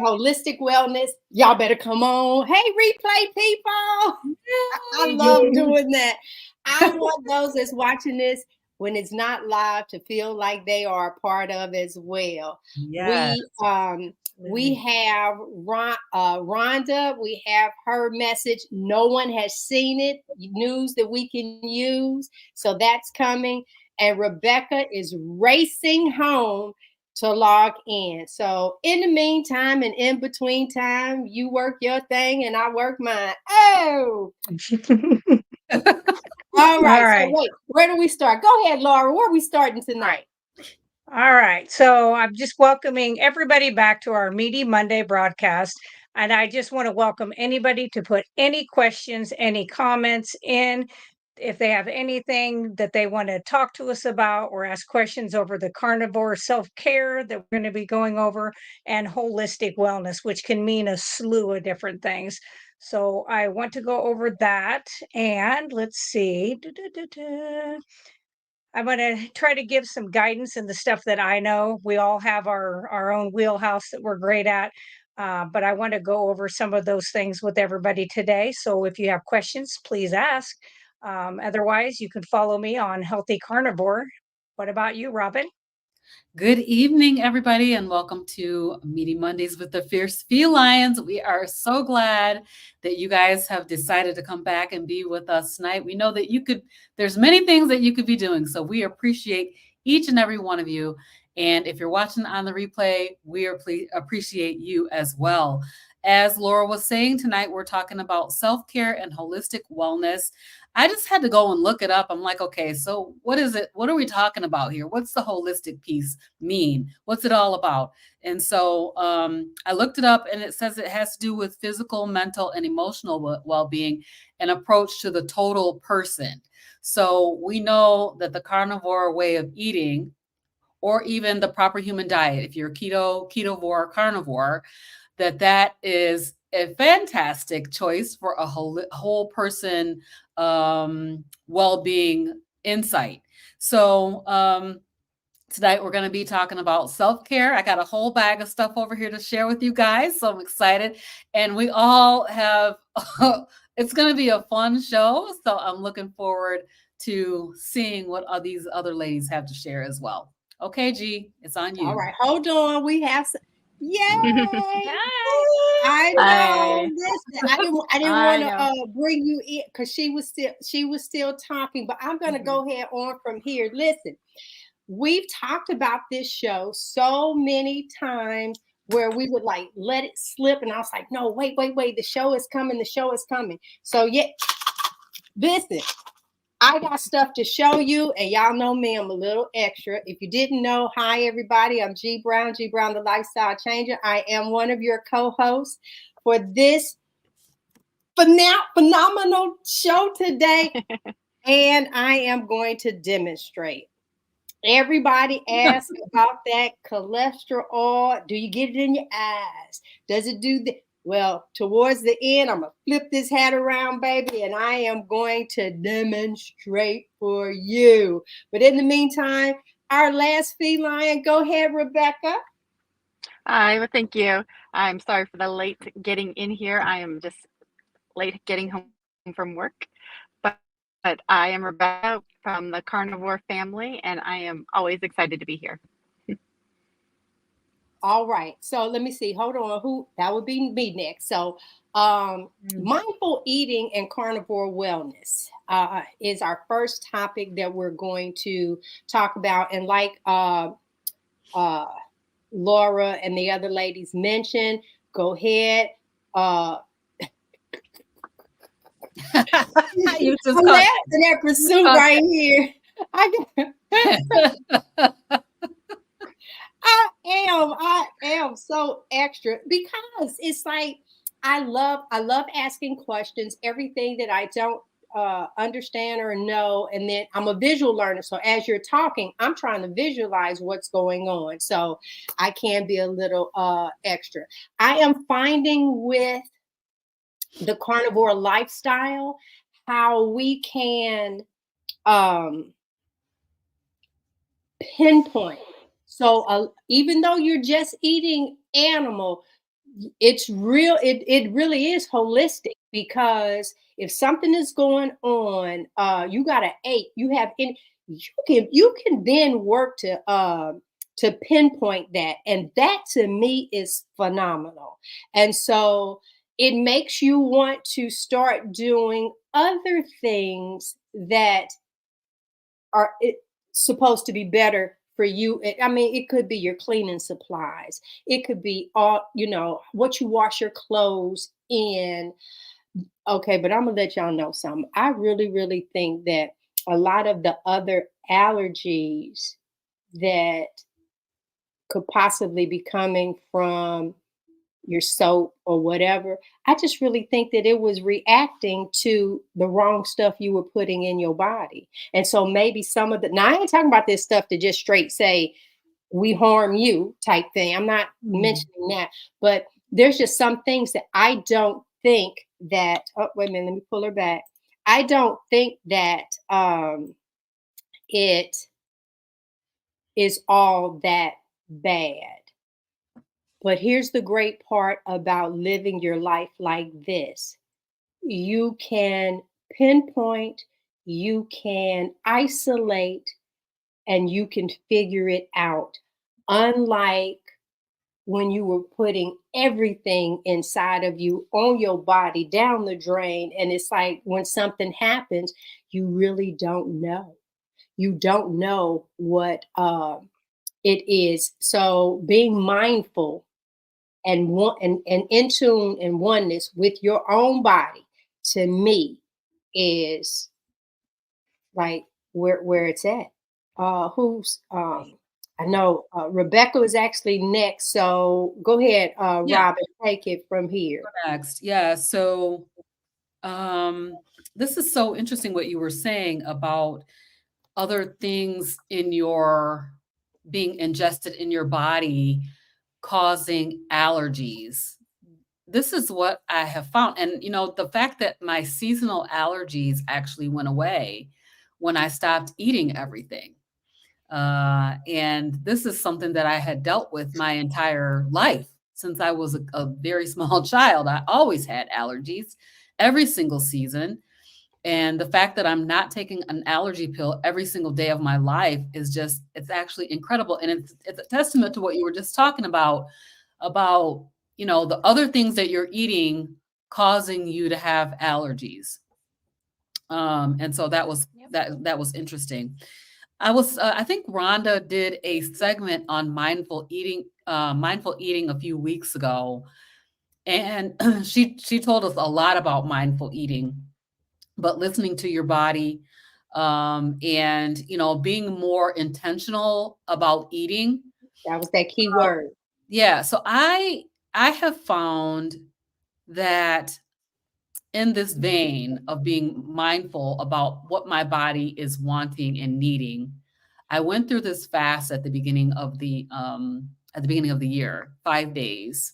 Holistic Wellness. Y'all better come on. Hey, replay people. I love doing that. I want those that's watching this when it's not live to feel like they are a part of as well. Yes. We have Rhonda. We have her message. No one has seen it. News that we can use. So that's coming. And Rebecca is racing home to log in. So in the meantime and in between time, you work your thing and I work mine. Oh. All right. So wait, where do we start? Go ahead, Laura. Where are we starting tonight? All right. So I'm just welcoming everybody back to our Meaty Monday broadcast. And I just want to welcome anybody to put any questions, any comments in. If they have anything that they want to talk to us about or ask questions over the carnivore self-care that we're going to be going over, and holistic wellness, which can mean a slew of different things. So I want to go over that. And let's see. I'm going to try to give some guidance in the stuff that I know. We all have our own wheelhouse that we're great at. But I want to go over some of those things with everybody today. So if you have questions, please ask. Otherwise, you can follow me on Healthy Carnivore. What about you, Robin? Good evening, everybody, and welcome to Meaty Mondays with the Fierce Felines. We are so glad that you guys have decided to come back and be with us tonight. We know that there's many things that you could be doing, so we appreciate each and every one of you. And if you're watching on the replay, we appreciate you as well. As Laura was saying, tonight we're talking about self-care and holistic wellness. I just had to go and look it up. I'm like, okay, so what is it? What are we talking about here? What's the holistic piece mean? What's it all about? And so I looked it up, and it says it has to do with physical, mental, and emotional well-being, an approach to the total person. So we know that the carnivore way of eating, or even the proper human diet, if you're ketovore, carnivore, that is a fantastic choice for a whole person well-being insight. So tonight we're going to be talking about self-care. I got a whole bag of stuff over here to share with you guys, so I'm excited. And we all have, it's going to be a fun show, so I'm looking forward to seeing what these other ladies have to share as well. Okay, G, it's on you. All right, hold on. We have some. Yay! I know. Listen, I didn't want to bring you in because she was still talking, but I'm going to go ahead on from here. Listen, we've talked about this show so many times where we would like let it slip, and I was like, no, wait, the show is coming. So yeah, listen. I got stuff to show you, and y'all know me, I'm a little extra. If you didn't know, hi, everybody. I'm G Brown, the Lifestyle Changer. I am one of your co-hosts for this phenomenal show today, and I am going to demonstrate. Everybody asks about that cholesterol. Do you get it in your eyes? Does it do that? Well, towards the end, I'm going to flip this hat around, baby, and I am going to demonstrate for you. But in the meantime, our last feline, go ahead, Rebecca. Hi, well, thank you. I'm sorry for the late getting in here. I am just late getting home from work. But I am Rebecca from the Carnivore family, and I am always excited to be here. All right. So let me see. Hold on. That would be me next. So mindful eating and carnivore wellness is our first topic that we're going to talk about. And like Laura and the other ladies mentioned, go ahead. You just I'm laughing at pursuit right here. I am so extra because it's like I love asking questions, everything that I don't understand or know, and then I'm a visual learner. So as you're talking, I'm trying to visualize what's going on. So I can be a little extra. I am finding with the carnivore lifestyle how we can pinpoint. So even though you're just eating animal, it's real. It really is holistic, because if something is going on, you got an ache, you have any, you can then work to pinpoint that, and that to me is phenomenal. And so it makes you want to start doing other things that are supposed to be better for you. I mean, it could be your cleaning supplies. It could be all, what you wash your clothes in. Okay, but I'm gonna let y'all know something. I really, really think that a lot of the other allergies that could possibly be coming from your soap or whatever, I just really think that it was reacting to the wrong stuff you were putting in your body. And so maybe some of the, now I ain't talking about this stuff to just straight say we harm you type thing. I'm not mentioning that, but there's just some things that I don't think that, oh, wait a minute, let me pull her back. I don't think that it is all that bad. But here's the great part about living your life like this: you can pinpoint, you can isolate, and you can figure it out. Unlike when you were putting everything inside of you on your body down the drain, and it's like when something happens, you really don't know. You don't know what it is. So being mindful and one and in tune and oneness with your own body, to me, is like where it's at. Who's I know Rebecca is actually next, so go ahead, Yeah. Robin, take it from here. Next. Yeah. So this is so interesting what you were saying about other things in your being ingested in your body causing allergies. This is what I have found. And, the fact that my seasonal allergies actually went away when I stopped eating everything. And this is something that I had dealt with my entire life since I was a very small child. I always had allergies every single season. And the fact that I'm not taking an allergy pill every single day of my life is just, it's actually incredible. And it's a testament to what you were just talking about, the other things that you're eating causing you to have allergies. And so that was that was interesting. I think Rhonda did a segment on mindful eating a few weeks ago, and she told us a lot about mindful eating, but listening to your body, and being more intentional about eating. That was that key word. Yeah, so I have found that in this vein of being mindful about what my body is wanting and needing, I went through this fast at the beginning of the year, 5 days.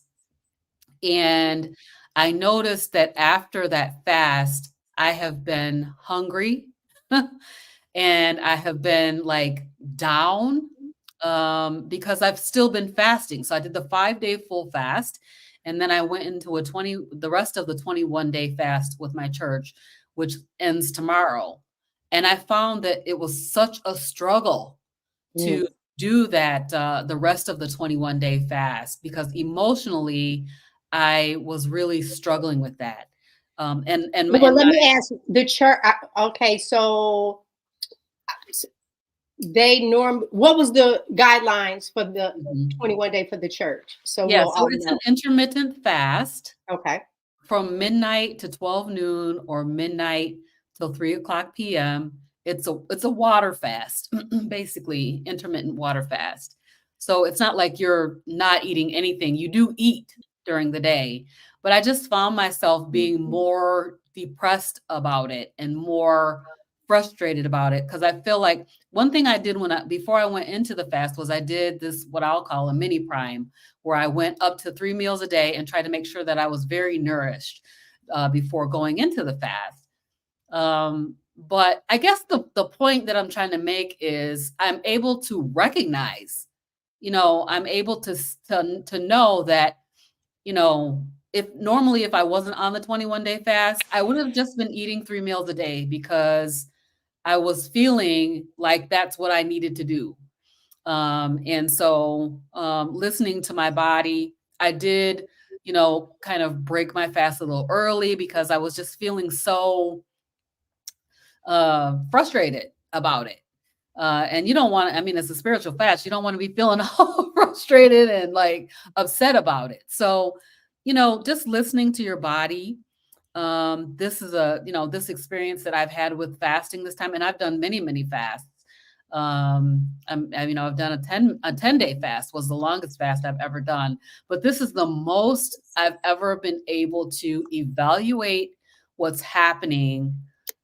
And I noticed that after that fast, I have been hungry and I have been like down, because I've still been fasting. So I did the 5-day full fast, and then I went into the rest of the 21-day fast with my church, which ends tomorrow. And I found that it was such a struggle to do that, the rest of the 21-day fast, because emotionally I was really struggling with that. Well, let me ask the church. Okay, so what was the guidelines for the 21 day for the church? So yeah, so it's an intermittent fast. Okay. From midnight to 12 noon or midnight till 3:00 p.m. It's a water fast, basically intermittent water fast. So it's not like you're not eating anything. You do eat during the day, but I just found myself being more depressed about it and more frustrated about it, because I feel like one thing I did before I went into the fast was I did this, what I'll call a mini prime, where I went up to 3 meals a day and tried to make sure that I was very nourished before going into the fast. But I guess the point that I'm trying to make is I'm able to recognize, I'm able to know that you know, if I wasn't on the 21-day fast, I would have just been eating 3 meals a day because I was feeling like that's what I needed to do. And so listening to my body, I did, kind of break my fast a little early because I was just feeling so frustrated about it. And you don't want to, I mean, it's a spiritual fast. You don't want to be feeling all frustrated and like upset about it. So, just listening to your body. This is this experience that I've had with fasting this time, and I've done many, many fasts. I've done a 10-day fast was the longest fast I've ever done, but this is the most I've ever been able to evaluate what's happening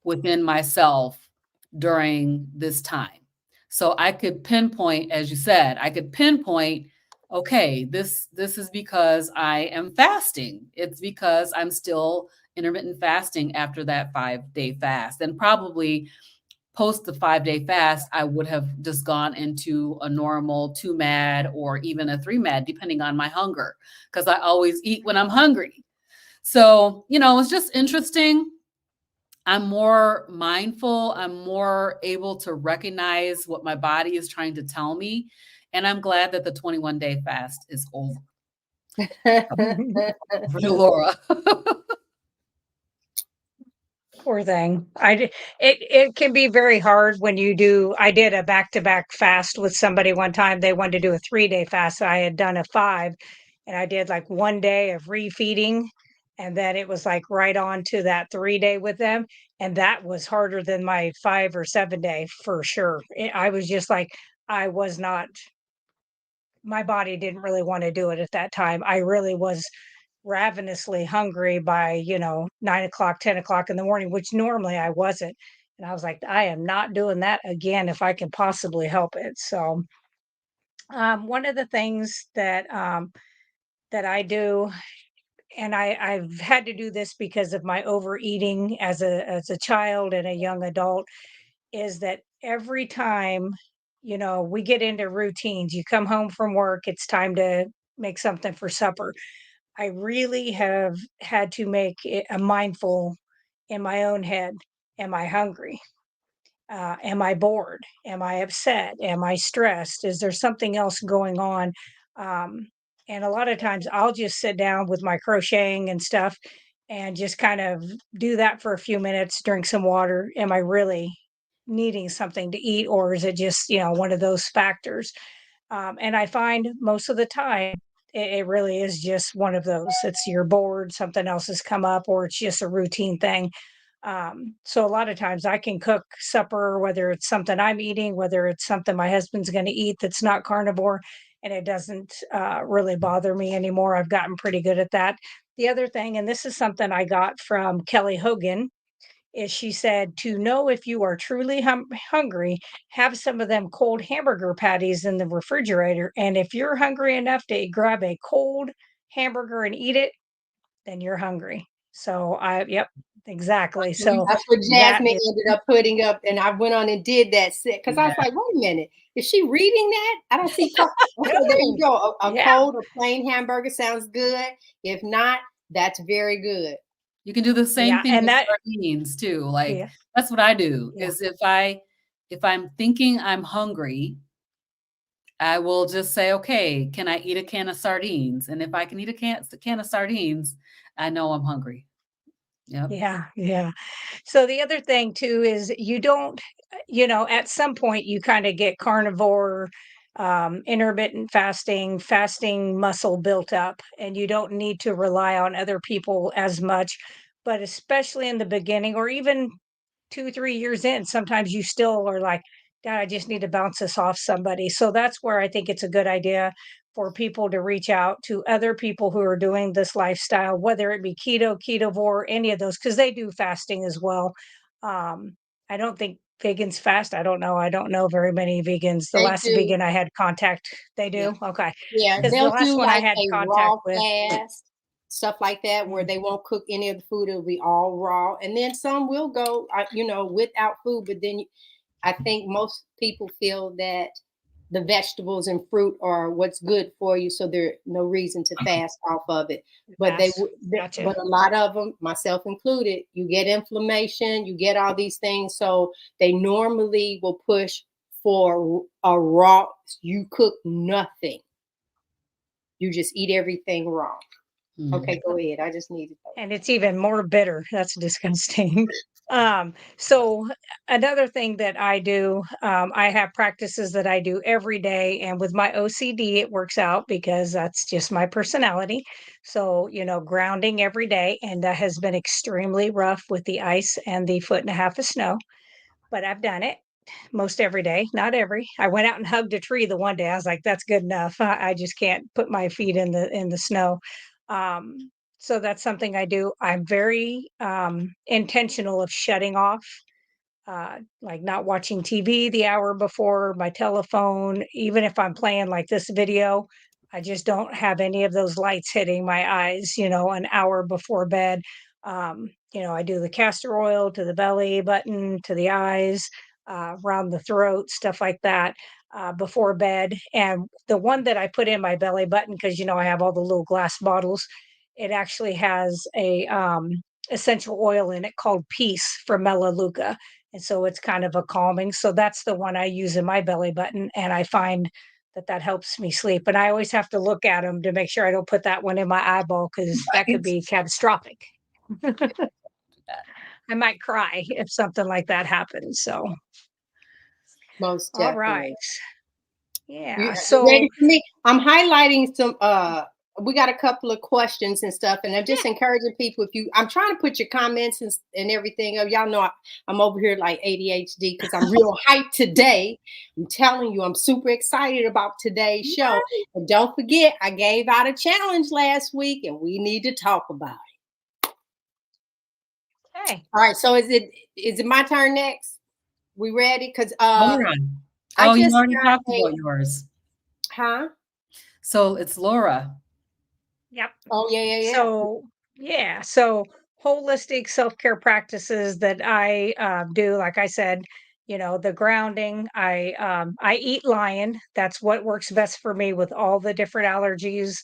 within myself during this time. So I could pinpoint, as you said, okay, this is because I am fasting. It's because I'm still intermittent fasting after that 5-day fast. And probably post the 5-day fast, I would have just gone into a normal 2 MAD or even a 3 MAD, depending on my hunger, because I always eat when I'm hungry. So, it's just interesting. I'm more mindful. I'm more able to recognize what my body is trying to tell me. And I'm glad that the 21-day fast is over. For Laura. Poor thing. It can be very hard when you do. I did a back-to-back fast with somebody one time. They wanted to do a 3-day fast. So I had done a 5, and I did like 1 day of refeeding, and then it was like right on to that 3-day with them, and that was harder than my 5 or 7-day for sure. I was just like, I was not. My body didn't really want to do it at that time. I really was ravenously hungry by 9 o'clock, 10 o'clock in the morning, which normally I wasn't. And I was like, I am not doing that again if I can possibly help it. So one of the things that I do, and I've had to do this because of my overeating as a child and a young adult, is that every time we get into routines, you come home from work, it's time to make something for supper. I really have had to make it a mindful in my own head. Am I hungry? Am I bored? Am I upset? Am I stressed? Is there something else going on? Um, and a lot of times I'll just sit down with my crocheting and stuff and just kind of do that for a few minutes, drink some water. Am I really needing something to eat, or is it just, one of those factors? And I find most of the time it really is just one of those. It's you're bored, something else has come up, or it's just a routine thing. So a lot of times I can cook supper, whether it's something I'm eating, whether it's something my husband's going to eat that's not carnivore, and it doesn't really bother me anymore. I've gotten pretty good at that. The other thing, and this is something I got from Kelly Hogan, is she said, to know if you are truly hungry, have some of them cold hamburger patties in the refrigerator. And if you're hungry enough to grab a cold hamburger and eat it, then you're hungry. So yep, exactly. So That's what that Jasmine is, ended up putting up, and I went on and did that set because I was like, wait a minute, is she reading that? I don't see. Okay, there you go. A yeah. cold or plain hamburger sounds good. If not, that's very good. You can do the same thing And with that, sardines too. Like yeah, that's what I do yeah, is if I'm thinking I'm hungry, I will just say, okay, can I eat a can of sardines? And if I can eat a can of sardines, I know I'm hungry. Yep. yeah. So the other thing too is you don't, at some point you kind of get carnivore, intermittent fasting muscle built up, and you don't need to rely on other people as much. But especially in the beginning, or even 2, 3 years in, sometimes you still are like, God, I just need to bounce this off somebody. So that's where I think it's a good idea for people to reach out to other people who are doing this lifestyle, whether it be keto, ketovore, any of those, because they do fasting as well. Um, I don't think vegans fast. I don't know. I don't know very many vegans. The They last do. vegan I had contact, they Yeah. do. Okay. Yeah, Because the they'll last do one I like had a contact raw with, fast, stuff like that, where mm, they won't cook any of the food. It'll be all raw. And then some will go, without food. But then I think most people feel that the vegetables and fruit are what's good for you, so there's no reason to fast off of it. But Fast. Gotcha. but a lot of them, myself included, you get inflammation, you get all these things, so they normally will push for a raw. You cook nothing, you just eat everything raw. Okay, go ahead. I just needed that. And it's even more bitter. That's disgusting. So another thing that I do, I have practices that I do every day, and with my OCD, it works out because that's just my personality. So, grounding every day, and that has been extremely rough with the ice and the 1.5 feet of snow, but I've done it most every day, not every. I went out and hugged a tree the one day. I was like, that's good enough. I just can't put my feet in the snow. Um, so that's something I do. I'm very intentional of shutting off, like not watching TV the hour before, my telephone, even if I'm playing like this video, I just don't have any of those lights hitting my eyes, an hour before bed. I do the castor oil to the belly button, to the eyes, around the throat, stuff like that. Before bed. And the one that I put in my belly button, because I have all the little glass bottles, it actually has a essential oil in it called Peace from Melaleuca, and so it's kind of a calming. So that's the one I use in my belly button, and I find that helps me sleep. And I always have to look at them to make sure I don't put that one in my eyeball because that could be catastrophic. I might cry if something like that happens. So, Most all definitely. right. Yeah. You So, ready for me? I'm highlighting some. We got a couple of questions and stuff, and I'm just encouraging people. I'm trying to put your comments and everything up. Y'all know I'm over here like ADHD because I'm real hyped today. I'm telling you, I'm super excited about today's show. And don't forget, I gave out a challenge last week, and we need to talk about it. okay. All right. So is it my turn next? We ready? Because Laura. I You just already got talked about yours. Huh? So it's Laura. Yep. Oh, yeah. So holistic self-care practices that I do, like I said, the grounding. I eat lion. That's what works best for me with all the different allergies,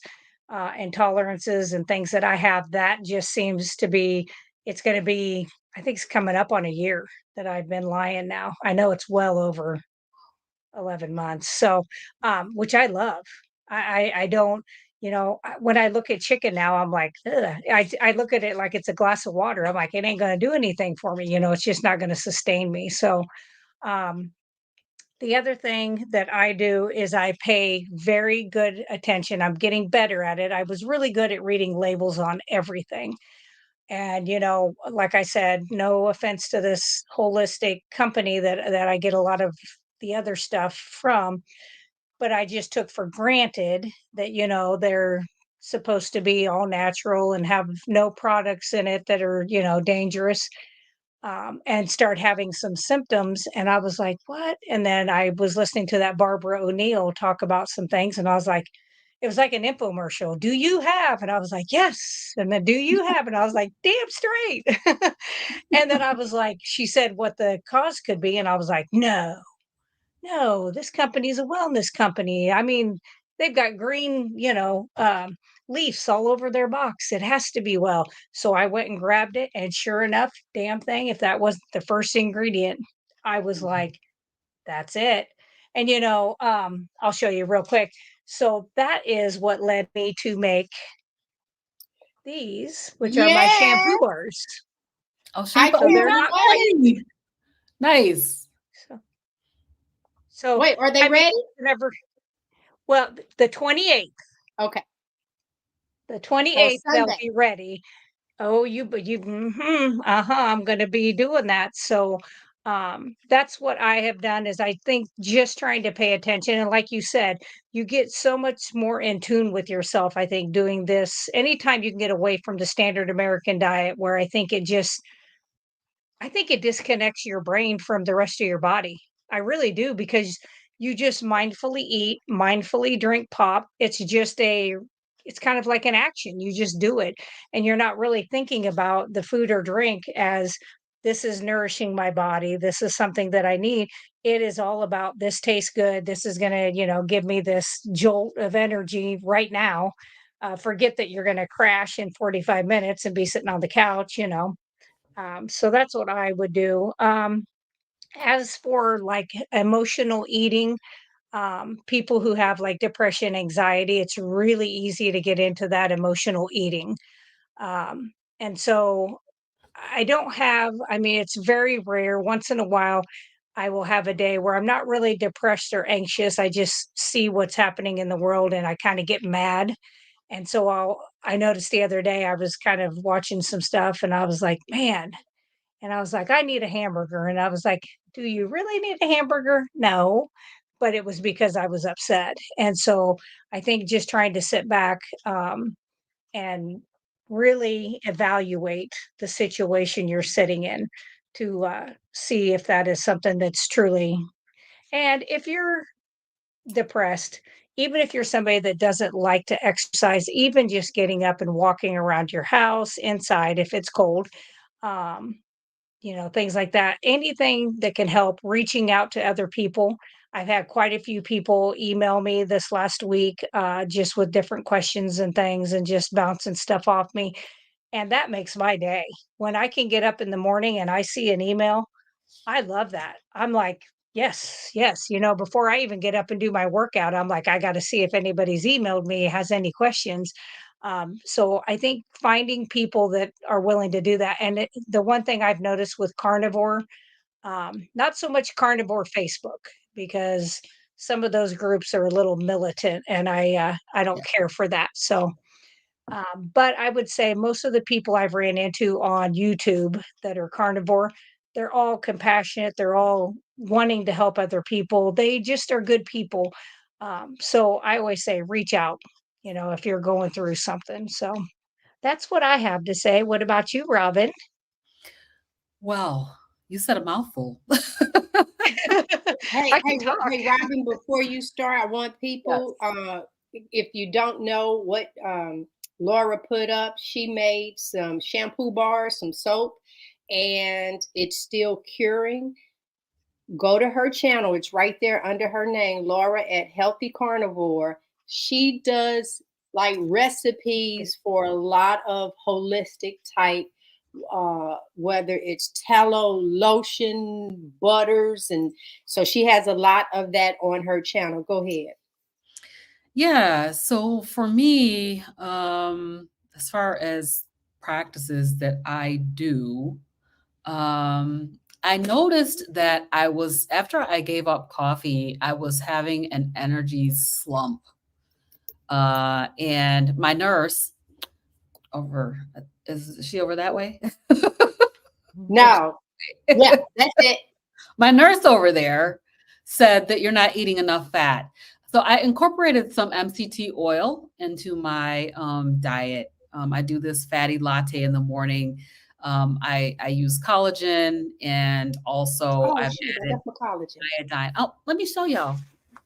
intolerances, and things that I have. That just seems to be. It's going to be. I think it's coming up on a year that I've been lion now. I know it's well over 11 months. So, which I love. I don't, when I look at chicken now, I'm like, ugh. I look at it like it's a glass of water. I'm like, it ain't going to do anything for me. It's just not going to sustain me. So, um, the other thing that I do is I pay very good attention. I'm getting better at it. I was really good at reading labels on everything. And, like I said, no offense to this holistic company that I get a lot of the other stuff from, but I just took for granted that, they're supposed to be all natural and have no products in it that are, dangerous, and start having some symptoms. And I was like, what? And then I was listening to that Barbara O'Neill talk about some things, and I was like, it was like an infomercial. Do you have? And I was like, yes. And then, do you have? And I was like, damn straight. And then I was like, she said what the cause could be. And I was like, no, this company is a wellness company. I mean, they've got green, leaves all over their box. It has to be well. So I went and grabbed it. And sure enough, damn thing, if that wasn't the first ingredient, I was like, that's it. And, I'll show you real quick. So that is what led me to make these, which are my shampoo bars. Oh, shampoo. So they're not quite. Nice. So wait, are they ready? Well, the 28th. Okay. The 28th, they'll be ready. Oh, I'm going to be doing that. So, that's what I have done is I think just trying to pay attention. And like you said, you get so much more in tune with yourself. I think doing this anytime you can get away from the standard American diet, where I think it disconnects your brain from the rest of your body. I really do, because you just mindfully eat, mindfully drink pop. It's kind of like an action. You just do it, and you're not really thinking about the food or drink as this is nourishing my body. This is something that I need. It is all about this tastes good. This is going to, give me this jolt of energy right now. Forget that you're going to crash in 45 minutes and be sitting on the couch. So that's what I would do. As for like emotional eating, people who have like depression, anxiety, it's really easy to get into that emotional eating. And so I don't have, I mean, it's very rare. Once in a while, I will have a day where I'm not really depressed or anxious. I just see what's happening in the world and I kind of get mad. And so I noticed the other day I was kind of watching some stuff and I was like, man, and I was like, I need a hamburger. And I was like, do you really need a hamburger? No. But it was because I was upset. And so I think just trying to sit back and really evaluate the situation you're sitting in to see if that is something that's truly. And if you're depressed, even if you're somebody that doesn't like to exercise, even just getting up and walking around your house inside if it's cold, um, things like that. Anything that can help reaching out to other people. I've had quite a few people email me this last week just with different questions and things and just bouncing stuff off me. And that makes my day. When I can get up in the morning and I see an email, I love that. I'm like, yes, yes. Before I even get up and do my workout, I'm like, I got to see if anybody's emailed me, has any questions. So I think finding people that are willing to do that. And the one thing I've noticed with Carnivore, not so much Carnivore Facebook, because some of those groups are a little militant and I don't care for that. So but I would say most of the people I've ran into on YouTube that are carnivore, they're all compassionate. They're all wanting to help other people. They just are good people. So I always say reach out, if you're going through something. So that's what I have to say. What about you, Robin? Well, you said a mouthful. Hey, I can hey, talk. hey, Robin, before you start, I want people, if you don't know what Laura put up, she made some shampoo bars, some soap, and it's still curing. Go to her channel. It's right there under her name, Laura at Healthy Carnivore. She does like recipes for a lot of holistic type, whether it's tallow, lotion, butters, and so she has a lot of that on her channel. Go ahead. Yeah, so for me, as far as practices that I do, I noticed that after I gave up coffee, I was having an energy slump. And my nurse is she over that way? No. Yeah, that's it. My nurse over there said that you're not eating enough fat. So I incorporated some MCT oil into my diet. I do this fatty latte in the morning. I use collagen and also Oh, I've shoot, I added left my collagen. iodine. Oh, let me show y'all.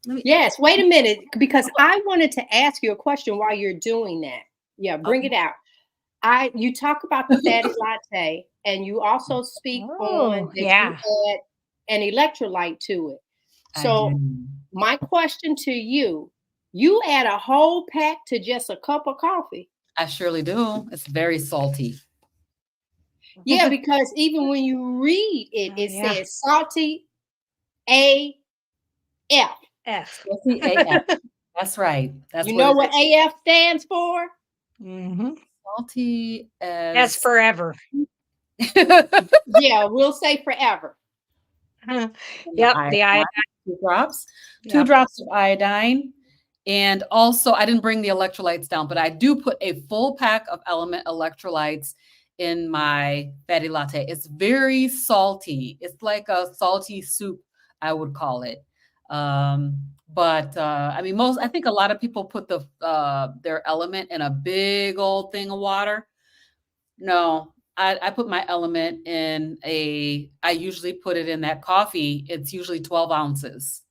Yes, wait a minute, because I wanted to ask you a question while you're doing that. Yeah, bring it out. You talk about the fatty latte, and you also speak on Oh, that you yeah. add an electrolyte to it. I do. So my question to you, you add a whole pack to just a cup of coffee? I surely do. It's very salty. Yeah, because even when you read it, Oh, it yeah. says salty AF. F. Salty AF. That's right. That's You what know it what is. AF stands for? Hmm. Salty That's as forever. Yeah, we'll say forever. Yep. The iodine, iodine. 2 drops, two Yep. drops of iodine. And also, I didn't bring the electrolytes down, but I do put a full pack of element electrolytes in my fatty latte. It's very salty. It's like a salty soup, I would call it. But I mean, I think a lot of people put their element in a big old thing of water. No, I put my element I usually put it in that coffee. It's usually 12 ounces.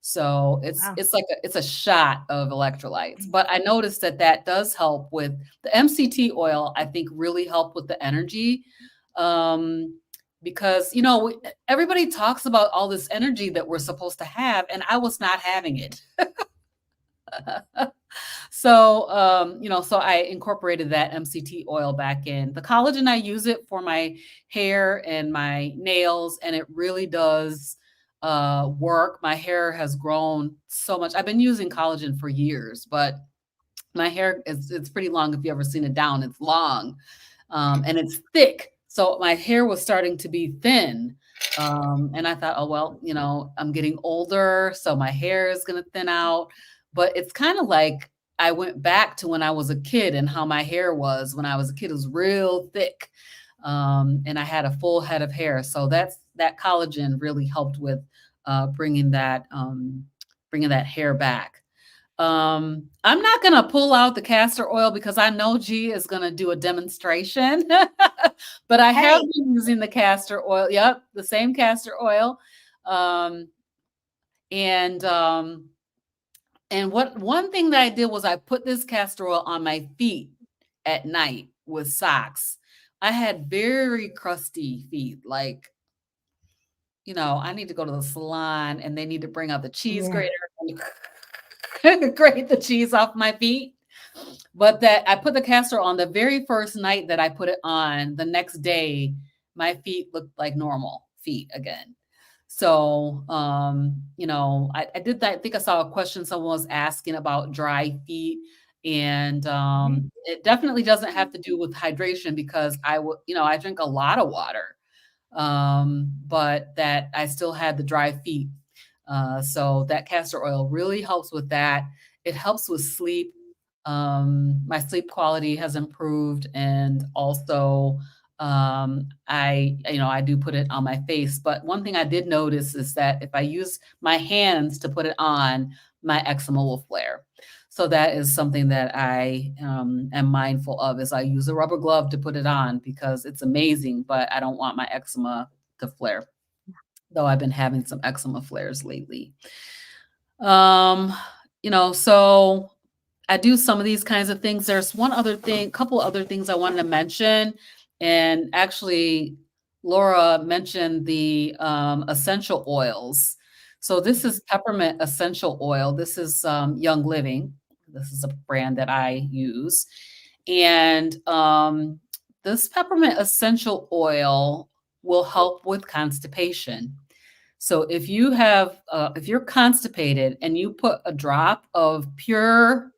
So Wow. it's like it's a shot of electrolytes. But I noticed that does help with the MCT oil, I think really help with the energy. Um, because, everybody talks about all this energy that we're supposed to have, and I was not having it. So, so I incorporated that MCT oil back in. The collagen, I use it for my hair and my nails, and it really does work. My hair has grown so much. I've been using collagen for years, but my hair it's pretty long. If you ever seen it down, it's long, and it's thick. So my hair was starting to be thin. And I thought, oh, well, I'm getting older, so my hair is going to thin out. But it's kind of like I went back to when I was a kid and how my hair was when I was a kid. It was real thick. And I had a full head of hair. So that collagen really helped with bringing that hair back. I'm not going to pull out the castor oil because I know G is going to do a demonstration, but I have been using the castor oil. Yep. The same castor oil. And one thing that I did was I put this castor oil on my feet at night with socks. I had very crusty feet. Like, I need to go to the salon and they need to bring out the cheese grater and grate the cheese off my feet. But that I put the castor on the very first night that I put it on, the next day, my feet looked like normal feet again. So, I did that. I think I saw a question someone was asking about dry feet. And it definitely doesn't have to do with hydration because I drink a lot of water, but that I still had the dry feet. So that castor oil really helps with that. It helps with sleep. My sleep quality has improved, and also I do put it on my face. But one thing I did notice is that if I use my hands to put it on, my eczema will flare. So that is something that I am mindful of, is I use a rubber glove to put it on because it's amazing, but I don't want my eczema to flare, though I've been having some eczema flares lately. So I do some of these kinds of things. There's couple other things I wanted to mention. And actually, Laura mentioned the essential oils. So this is peppermint essential oil. This is Young Living. This is a brand that I use. And this peppermint essential oil will help with constipation. So if you're constipated and you put a drop of pure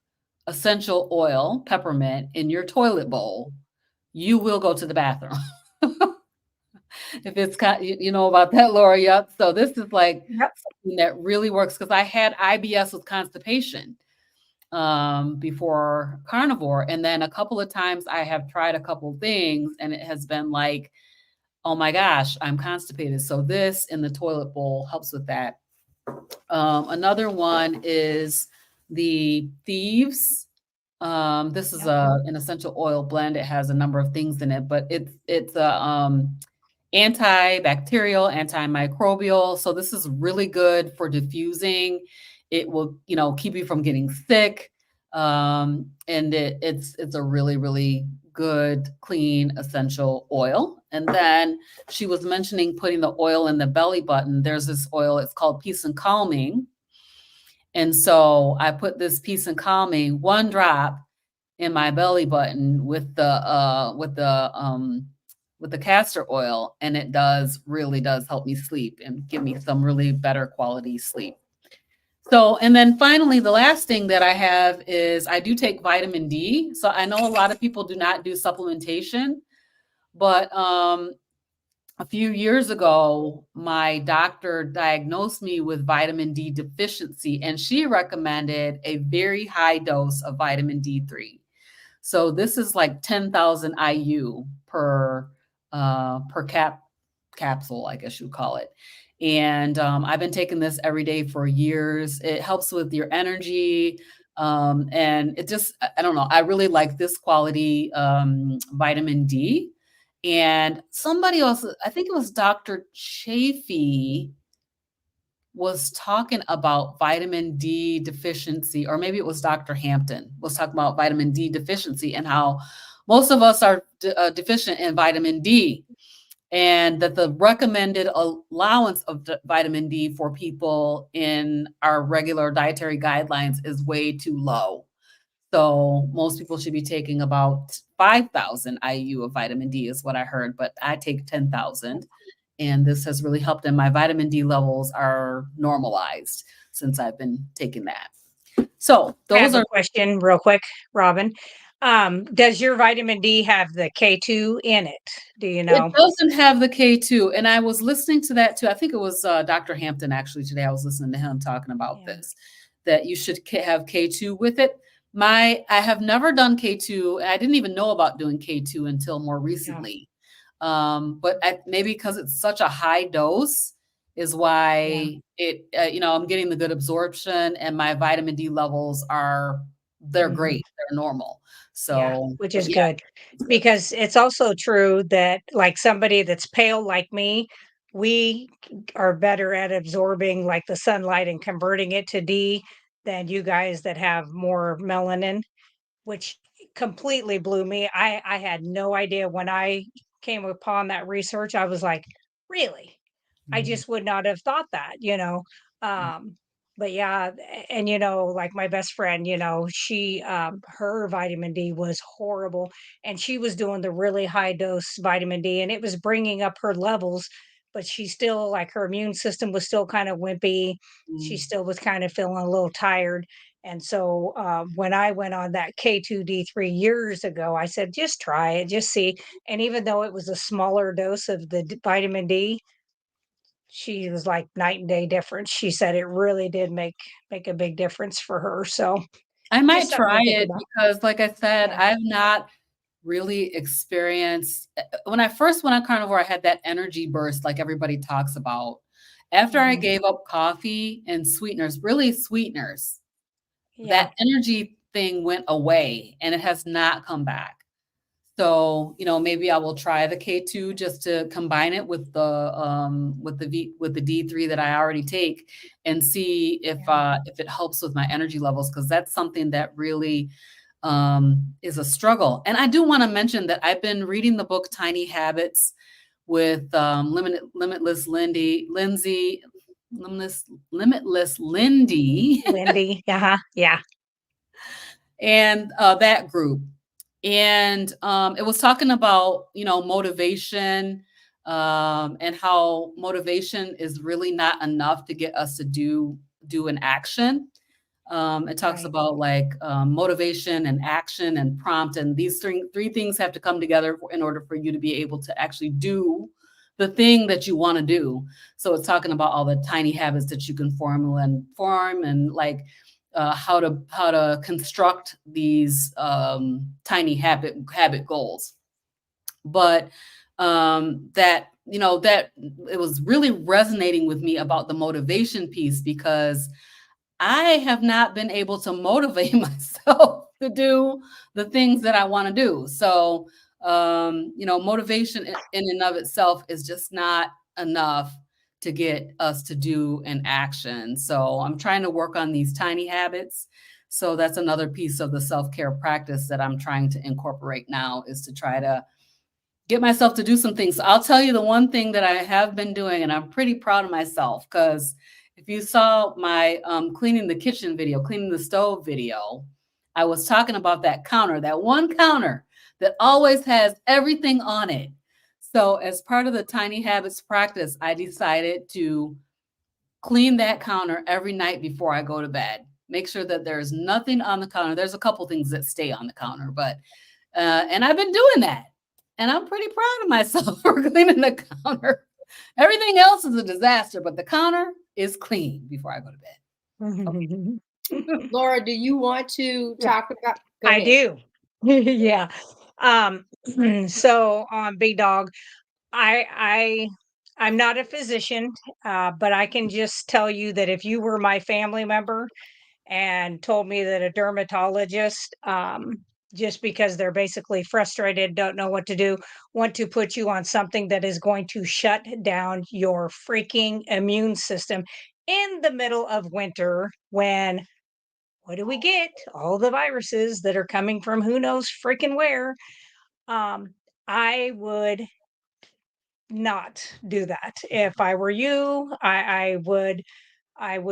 essential oil, peppermint, in your toilet bowl, you will go to the bathroom. If it's you know about that, Laura. Yep. So this is like something that really works because I had IBS with constipation before Carnivore, and then a couple of times I have tried a couple things, and it has been like, oh my gosh, I'm constipated. So this in the toilet bowl helps with that. Another one is the Thieves. This is an essential oil blend. It has a number of things in it, but it's antibacterial, antimicrobial. So this is really good for diffusing. It will, keep you from getting sick. And it's a really, really good, clean, essential oil. And then she was mentioning putting the oil in the belly button. There's this oil, it's called Peace and Calming. And so I put this Peace and Calming, one drop in my belly button with the castor oil, and it really does help me sleep and give me some really better quality sleep. So, and then finally, the last thing that I have is I do take vitamin D. So I know a lot of people do not do supplementation, but a few years ago, my doctor diagnosed me with vitamin D deficiency, and she recommended a very high dose of vitamin D3. So this is like 10,000 IU per capsule, I guess you'd call it. And I've been taking this every day for years. It helps with your energy. And it just, I don't know, I really like this quality vitamin D. And somebody else, I think it was Dr. Chafee, was talking about vitamin D deficiency, or maybe it was Dr. Hampton was talking about vitamin D deficiency and how most of us are deficient in vitamin D. and that the recommended allowance of vitamin D for people in our regular dietary guidelines is way too low. So most people should be taking about 5,000 IU of vitamin D is what I heard, but I take 10,000. And this has really helped. And my vitamin D levels are normalized since I've been taking that. So I have those a are question real quick, Robin. Does your vitamin D have the K2 in it? Do you It know? doesn't have the K2. And I was listening to that too. I think it was Dr. Hampton actually today. I was listening to him talking about Yeah. this, that you should have K2 with it. I have never done K2. I didn't even know about doing K2 until more Yeah. recently. But maybe because it's such a high dose is Yeah. why it, I'm getting the good absorption and my vitamin D levels they're Mhm. great. They're normal. Yeah, So, which but is yeah, good it's good. because it's also true that like somebody that's pale like me, we are better at absorbing like the sunlight and converting it to D than you guys that have more melanin, which completely blew me. I had no idea when I came upon that research. I was like, really? I Mhm. just would not have thought that, you know. Um, but yeah, and like my best friend, she her vitamin D was horrible, and she was doing the really high dose vitamin D, and it was bringing up her levels, but she still like her immune system was still kind of wimpy. She Mm. still was kind of feeling a little tired. And so when I went on that K2D3 years ago, I said, just try it, just see. And even though it was a smaller dose of the vitamin D, she was like night and day difference. She said it really did make a big difference for her. So I might just something try to think it about. because, like I said, Yeah. I've not really experienced. When I first went on carnivore, I had that energy burst like everybody talks about. After I Mhm. gave up coffee and sweeteners, really sweeteners, Yeah. that energy thing went away and it has not come back. So, maybe I will try the K2 just to combine it with the D3 that I already take and see Yeah. if it helps with my energy levels, because that's something that really is a struggle. And I do want to mention that I've been reading the book Tiny Habits with Limitless Lindy Lindy. Yeah. and that group. And it was talking about, motivation, and how motivation is really not enough to get us to do an action. It talks Right. about like motivation and action and prompt, and these three things have to come together in order for you to be able to actually do the thing that you want to do. So it's talking about all the tiny habits that you can form and like how to construct these tiny habit goals. But that it was really resonating with me about the motivation piece, because I have not been able to motivate myself to do the things that I want to do. So, motivation in and of itself is just not enough to get us to do an action. So, I'm trying to work on these tiny habits. So, that's another piece of the self care practice that I'm trying to incorporate now, is to try to get myself to do some things. So I'll tell you the one thing that I have been doing, and I'm pretty proud of myself, because if you saw my cleaning the kitchen video, cleaning the stove video, I was talking about that counter, that one counter that always has everything on it. So as part of the Tiny Habits practice, I decided to clean that counter every night before I go to bed. Make sure that there's nothing on the counter. There's a couple things that stay on the counter, but and I've been doing that. And I'm pretty proud of myself for cleaning the counter. Everything else is a disaster, but the counter is clean before I go to bed. Laura, do you want to Yeah, talk about? Go I ahead. do. Yeah. Um, so on Big Dog, I I'm not a physician, but I can just tell you that if you were my family member and told me that a dermatologist, just because they're basically frustrated, don't know what to do, want to put you on something that is going to shut down your freaking immune system in the middle of winter when what do we get? All the viruses that are coming from who knows freaking where. Um, I would not do that. If I were you, I would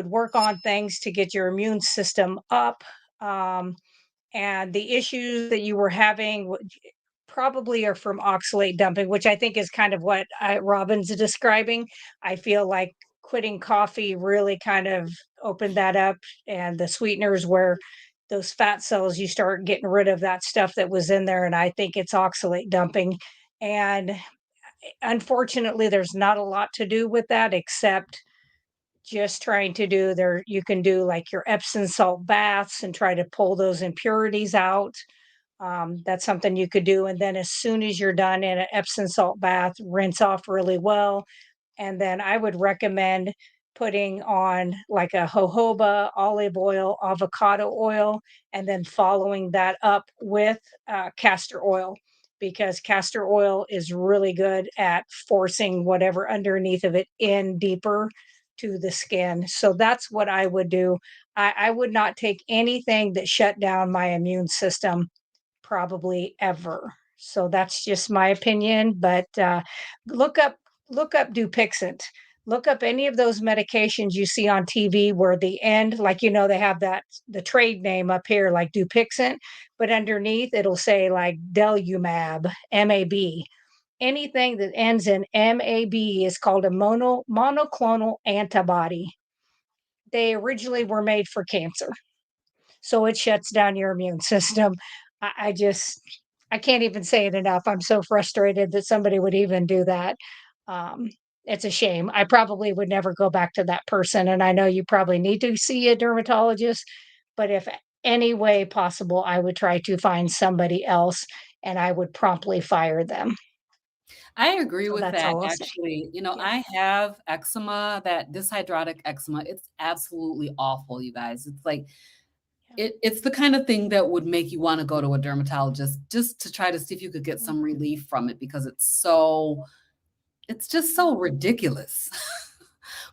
work on things to get your immune system up. Um, and the issues that you were having probably are from oxalate dumping, which I think is kind of what Robin's describing. I feel like quitting coffee really kind of opened that up, and the sweeteners where those fat cells, you start getting rid of that stuff that was in there. And I think it's oxalate dumping. And unfortunately, there's not a lot to do with that except just trying to do there. You can do like your Epsom salt baths and try to pull those impurities out. That's something you could do. And then as soon as you're done in an Epsom salt bath, rinse off really well. And then I would recommend putting on like a jojoba, olive oil, avocado oil, and then following that up with castor oil, because castor oil is really good at forcing whatever underneath of it in deeper to the skin. So that's what I would do. I would not take anything that shut down my immune system probably ever. So that's just my opinion, but look up look up Dupixent. Look up any of those medications you see on TV where the end, like they have that the trade name up here like Dupixent, but underneath it'll say like Delumab, MAB. Anything that ends in MAB is called a monoclonal antibody. They originally were made for cancer, so it shuts down your immune system. I just I can't even say it enough. I'm so frustrated that somebody would even do that. Um, it's a shame. I probably would never go back to that person, and I know you probably need to see a dermatologist, but if any way possible, I would try to find somebody else, and I would promptly fire them. I agree So with that's that, all I'll say. actually. Yeah. I have eczema, that dyshydrotic eczema. It's absolutely awful, you guys. It's like it's the kind of thing that would make you want to go to a dermatologist just to try to see if you could get some Mhm. relief from it, because it's just so ridiculous.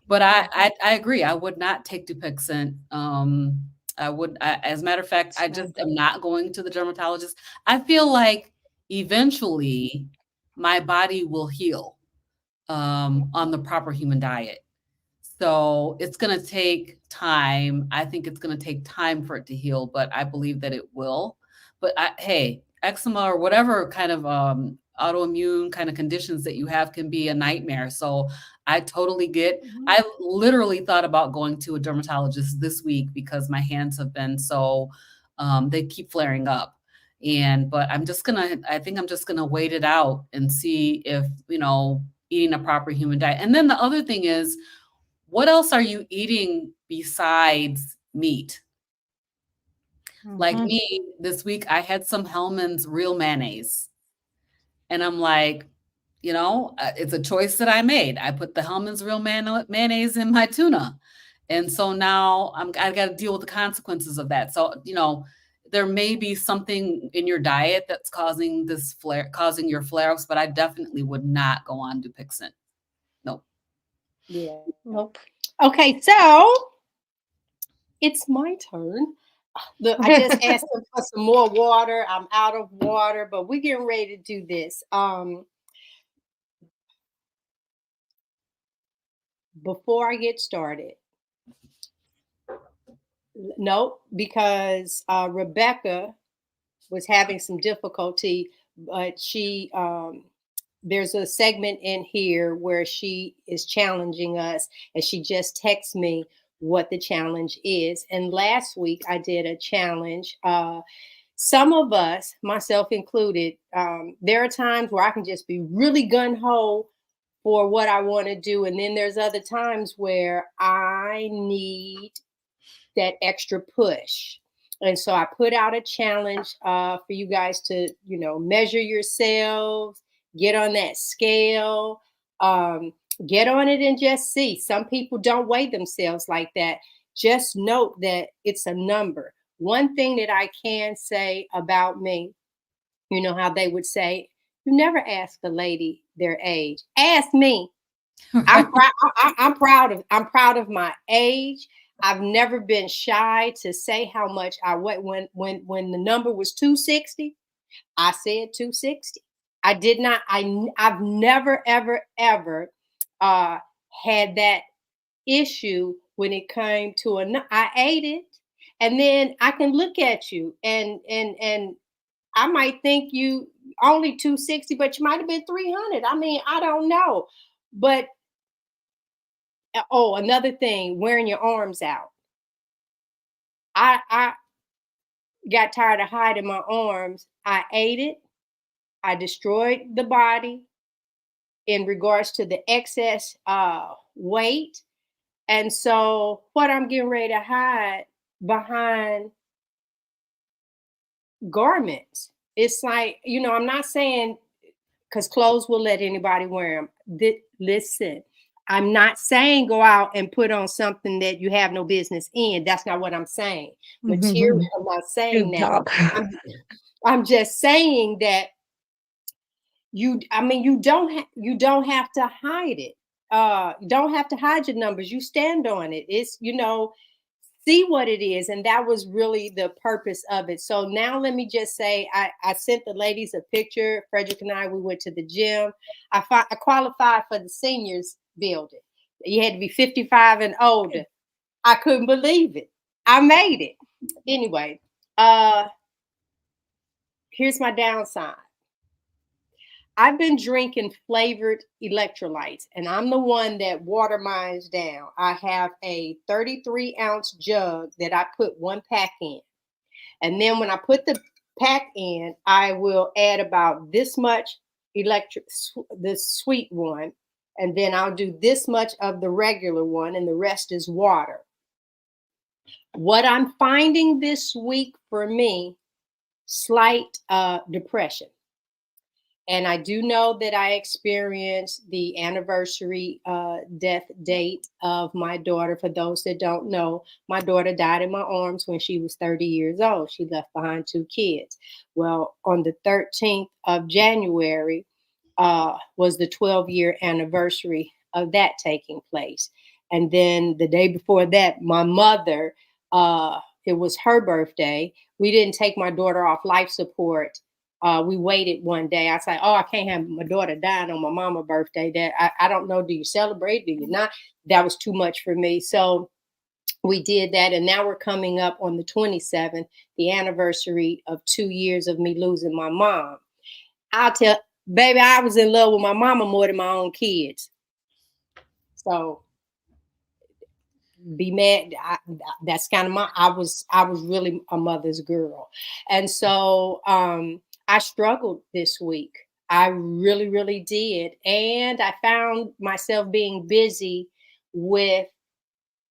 But I agree. I would not take Dupixent. As a matter of fact, It's I not just good. am not going to the dermatologist. I feel like eventually my body will heal on the proper human diet. So it's going to take time. I think it's going to take time for it to heal, but I believe that it will. But hey, eczema or whatever kind of autoimmune kind of conditions that you have can be a nightmare. So I totally get. Mhm. I literally thought about going to a dermatologist this week because my hands have been so they keep flaring up. But I think I'm just gonna wait it out and see if, eating a proper human diet. And then the other thing is, what else are you eating besides meat? Like Mhm. me, this week I had some Hellman's real mayonnaise. And I'm like, it's a choice that I made. I put the Hellman's real mayonnaise in my tuna. And so now I got to deal with the consequences of that. So, there may be something in your diet that's causing your flare-ups, but I definitely would not go on Dupixent. Nope. Yeah. Nope. Okay, so it's my turn. Look, I just asked them for some more water. I'm out of water, but we're getting ready to do this. Before I get started, nope, because Rebecca was having some difficulty, but there's a segment in here where she is challenging us, and she just texts me what the challenge is. And last week I did a challenge. Some of us, myself included, there are times where I can just be really gun ho for what I want to do, and then there's other times where I need that extra push. And so I put out a challenge for you guys to, measure yourselves, get on that scale, get on it and just see. Some people don't weigh themselves like that. Just note that it's a number. One thing that I can say about me, you know how they would say, you never ask a lady their age. Ask me. I'm proud. I'm proud of my age. I've never been shy to say how much I weigh. When the number was 260, I said 260. I did not. I've never, ever, ever had that issue when it came to I ate it, and then I can look at you and I might think you only 260, but you might have been 300. I mean, I don't know. But oh, another thing, wearing your arms out. I got tired of hiding my arms. I ate it. I destroyed the body in regards to the excess weight. And so what I'm getting ready to hide behind garments. It's like, I'm not saying because clothes will let anybody wear them. Listen, I'm not saying go out and put on something that you have no business in. That's not what I'm saying. Material, I'm not saying that. I'm just saying that you don't have to hide it. You don't have to hide your numbers. You stand on it. It's, see what it is. And that was really the purpose of it. So now let me just say, I sent the ladies a picture. Frederick and I, we went to the gym. I qualified for the seniors building. You had to be 55 and older. I couldn't believe it. I made it. Anyway, here's my downside. I've been drinking flavored electrolytes, and I'm the one that water mines down. I have a 33-ounce jug that I put 1 pack in. And then when I put the pack in, I will add about this much the sweet one. And then I'll do this much of the regular one, and the rest is water. What I'm finding this week for me, slight depression. And I do know that I experienced the anniversary death date of my daughter. For those that don't know, my daughter died in my arms when she was 30 years old. She left behind 2 kids. Well, on the 13th of January was the 12-year anniversary of that taking place. And then the day before that, my mother, it was her birthday. We didn't take my daughter off life support. We waited one day. I said, I can't have my daughter dying on my mama's birthday. That I don't know. Do you celebrate? Do you not? That was too much for me. So we did that. And now we're coming up on the 27th, the anniversary of 2 years of me losing my mom. I'll tell, baby, I was in love with my mama more than my own kids. So be mad. That's kind of I was really a mother's girl. And so, I struggled this week. I really, really did. And I found myself being busy with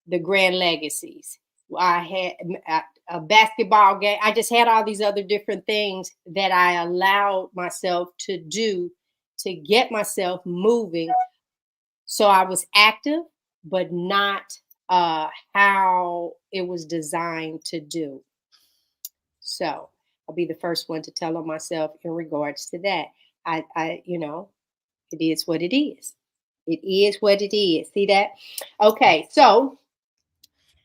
the grand legacies. I had a basketball game. I just had all these other different things that I allowed myself to do to get myself moving. So I was active, but not how it was designed to do. So I'll be the first one to tell on myself in regards to that. It is what it is. It is what it is. See that? Okay, so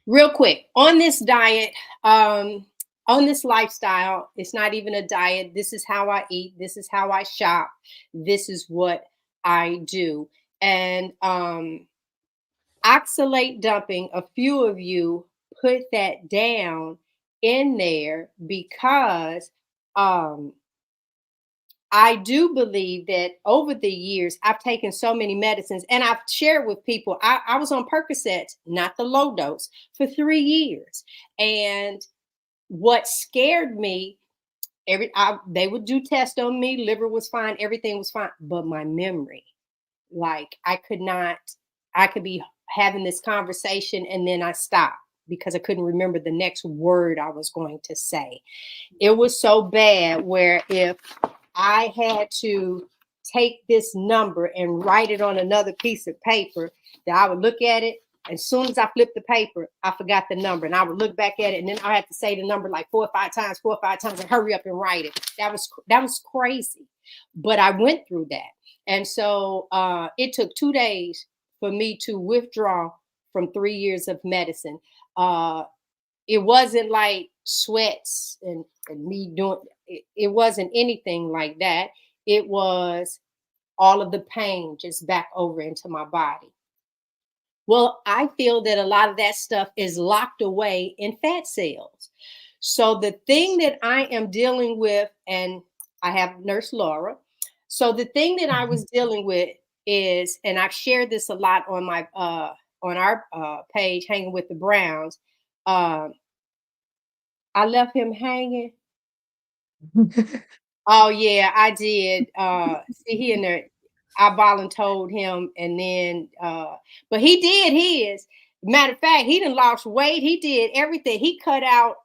real quick on this diet, on this lifestyle, it's not even a diet. This is how I eat. This is how I shop. This is what I do. And oxalate dumping, a few of you put that down in there because I do believe that over the years, I've taken so many medicines and I've shared with people. I was on Percocets, not the low dose, for 3 years. And what scared me, they would do tests on me, liver was fine, everything was fine, but my memory, like I could be having this conversation and then I stopped because I couldn't remember the next word I was going to say. It was so bad where if I had to take this number and write it on another piece of paper, that I would look at it. As soon as I flipped the paper, I forgot the number and I would look back at it and then I had to say the number like 4 or 5 times and hurry up and write it. That was crazy. But I went through that. And so it took 2 days for me to withdraw from 3 years of medicine. It wasn't like sweats and me doing it wasn't anything like that. it was all of the pain just back over into my body. Well, I feel that a lot of that stuff is locked away in fat cells. So the thing that I am dealing with, and I have Nurse Laura. So the thing that I was dealing with is, and I've shared this a lot on my on our page, Hanging with the Browns. I left him hanging. Oh yeah, I did. See, he in there. I volunteered him, and then, but he did his. Matter of fact, he done lost weight. He did everything. He cut out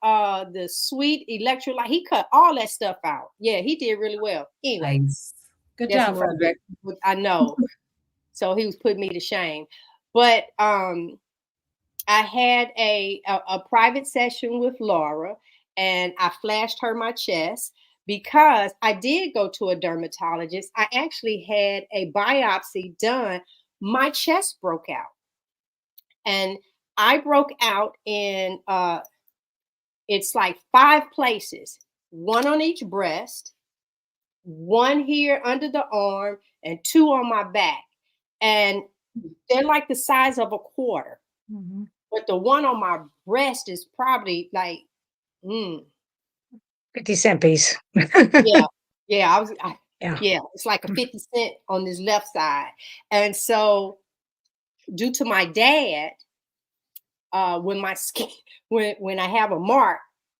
the sweet electrolyte. He cut all that stuff out. Yeah, he did really well. Anyway, Nice. Good that's job, more. Frederick. I know. So he was putting me to shame. But I had a private session with Laura, and I flashed her my chest because I did go to a dermatologist. I actually had a biopsy done. My chest broke out, and I broke out in it's like 5 places, one on each breast, one here under the arm, and 2 on my back. And they're like the size of a quarter. Mhm. But the one on my breast is probably like, 50-cent piece. yeah, yeah. Yeah. Yeah, it's like a 50 cent on this left side. And so, due to my dad, when my skin, when I have a mark,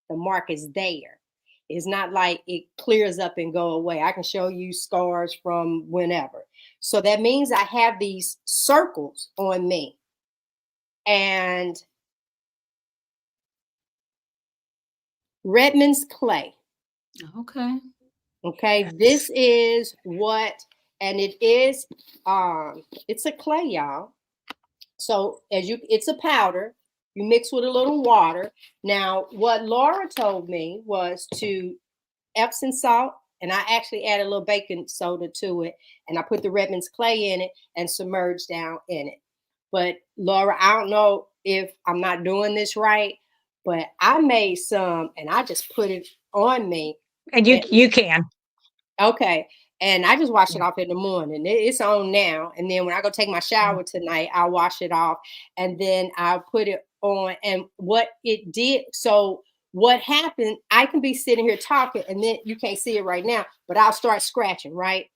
the mark is there. It's not like it clears up and go away. I can show you scars from whenever. So that means I have these circles on me. And Redmond's clay. Okay. Okay, this is what, and it is it's a clay, y'all. So it's a powder. You mix with a little water. Now, what Laura told me was to Epsom salt, and I actually added a little baking soda to it, and I put the Redmond's clay in it and submerged down in it. But Laura, I don't know if I'm not doing this right, but I made some and I just put it on me. And you can. Okay. And I just wash it Yeah. off in the morning. It's on now. And then when I go take my shower tonight, I'll wash it off and then I'll put it on. And what it did, so what happened, I can be sitting here talking and then you can't see it right now, but I'll start scratching, right?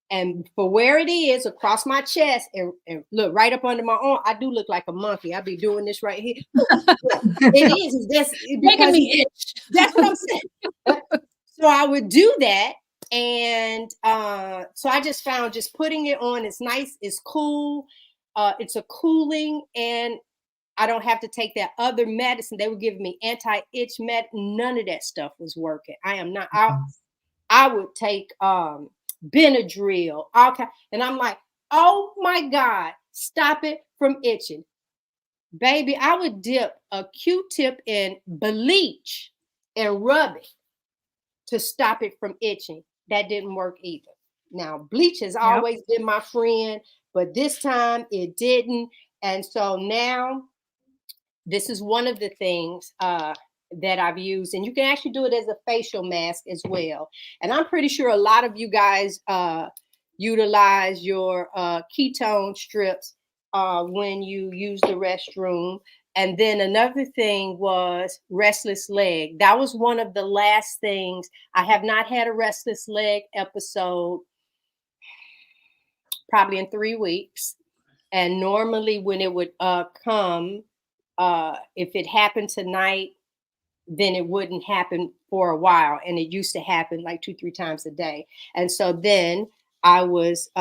And for where it is across my chest and look right up under my arm, I do look like a monkey. I'll be doing this right here. It is. It's just Making because me itch. that's what I'm saying. So I would do that. And so I just found just putting it on, it's nice, it's cool, it's a cooling, and I don't have to take that other medicine. They were giving me anti-itch med. None of that stuff was working. I am not. I would take Benadryl, and I'm like, oh my God, stop it from itching, baby. I would dip a Q-tip in bleach and rub it to stop it from itching. That didn't work either. Now, bleach has always been my friend, but this time it didn't. And so now this is one of the things that I've used. And you can actually do it as a facial mask as well. And I'm pretty sure a lot of you guys utilize your ketone strips when you use the restroom. And then another thing was restless leg. That was one of the last things. I have not had a restless leg episode probably in 3 weeks. And normally when it would come, if it happened tonight, then it wouldn't happen for a while. And it used to happen like 2-3 times a day. And so then I was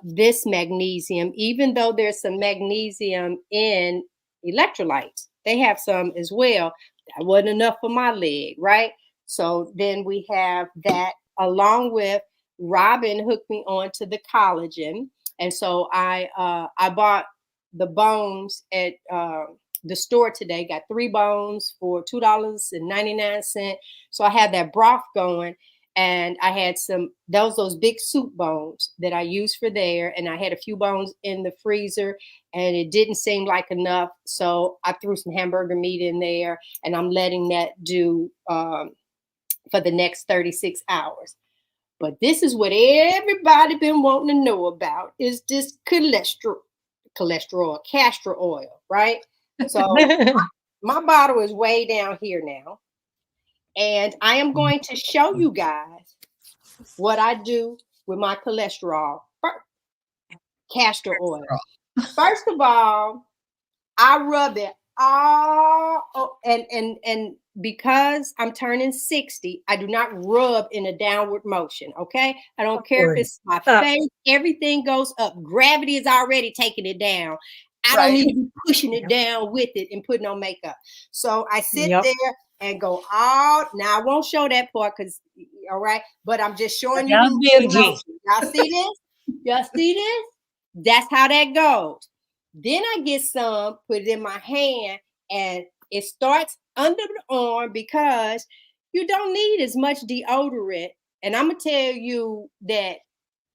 this magnesium, even though there's some magnesium in electrolytes, they have some as well. That wasn't enough for my leg, right? So then we have that along with Robin hooked me on to the collagen. And so I bought the bones at the store today. Got 3 bones for $2.99. So I had that broth going, and I had those big soup bones that I used for there, and I had a few bones in the freezer, and it didn't seem like enough. So I threw some hamburger meat in there, and I'm letting that do for the next 36 hours. But this is what everybody been wanting to know about is this castor oil, right? So my bottle is way down here now. And I am going to show you guys what I do with my castor oil. First of all, I rub it all, and because I'm turning 60, I do not rub in a downward motion. Okay, I don't care if it's my face, everything goes up. Gravity is already taking it down. I don't need to be pushing it down with it and putting on makeup. So I sit there and go all. Now I won't show that part because all right, but I'm just showing you. Y'all see this? Y'all see this? That's how that goes. Then I get some, put it in my hand, and it starts under the arm because you don't need as much deodorant. And I'm going to tell you that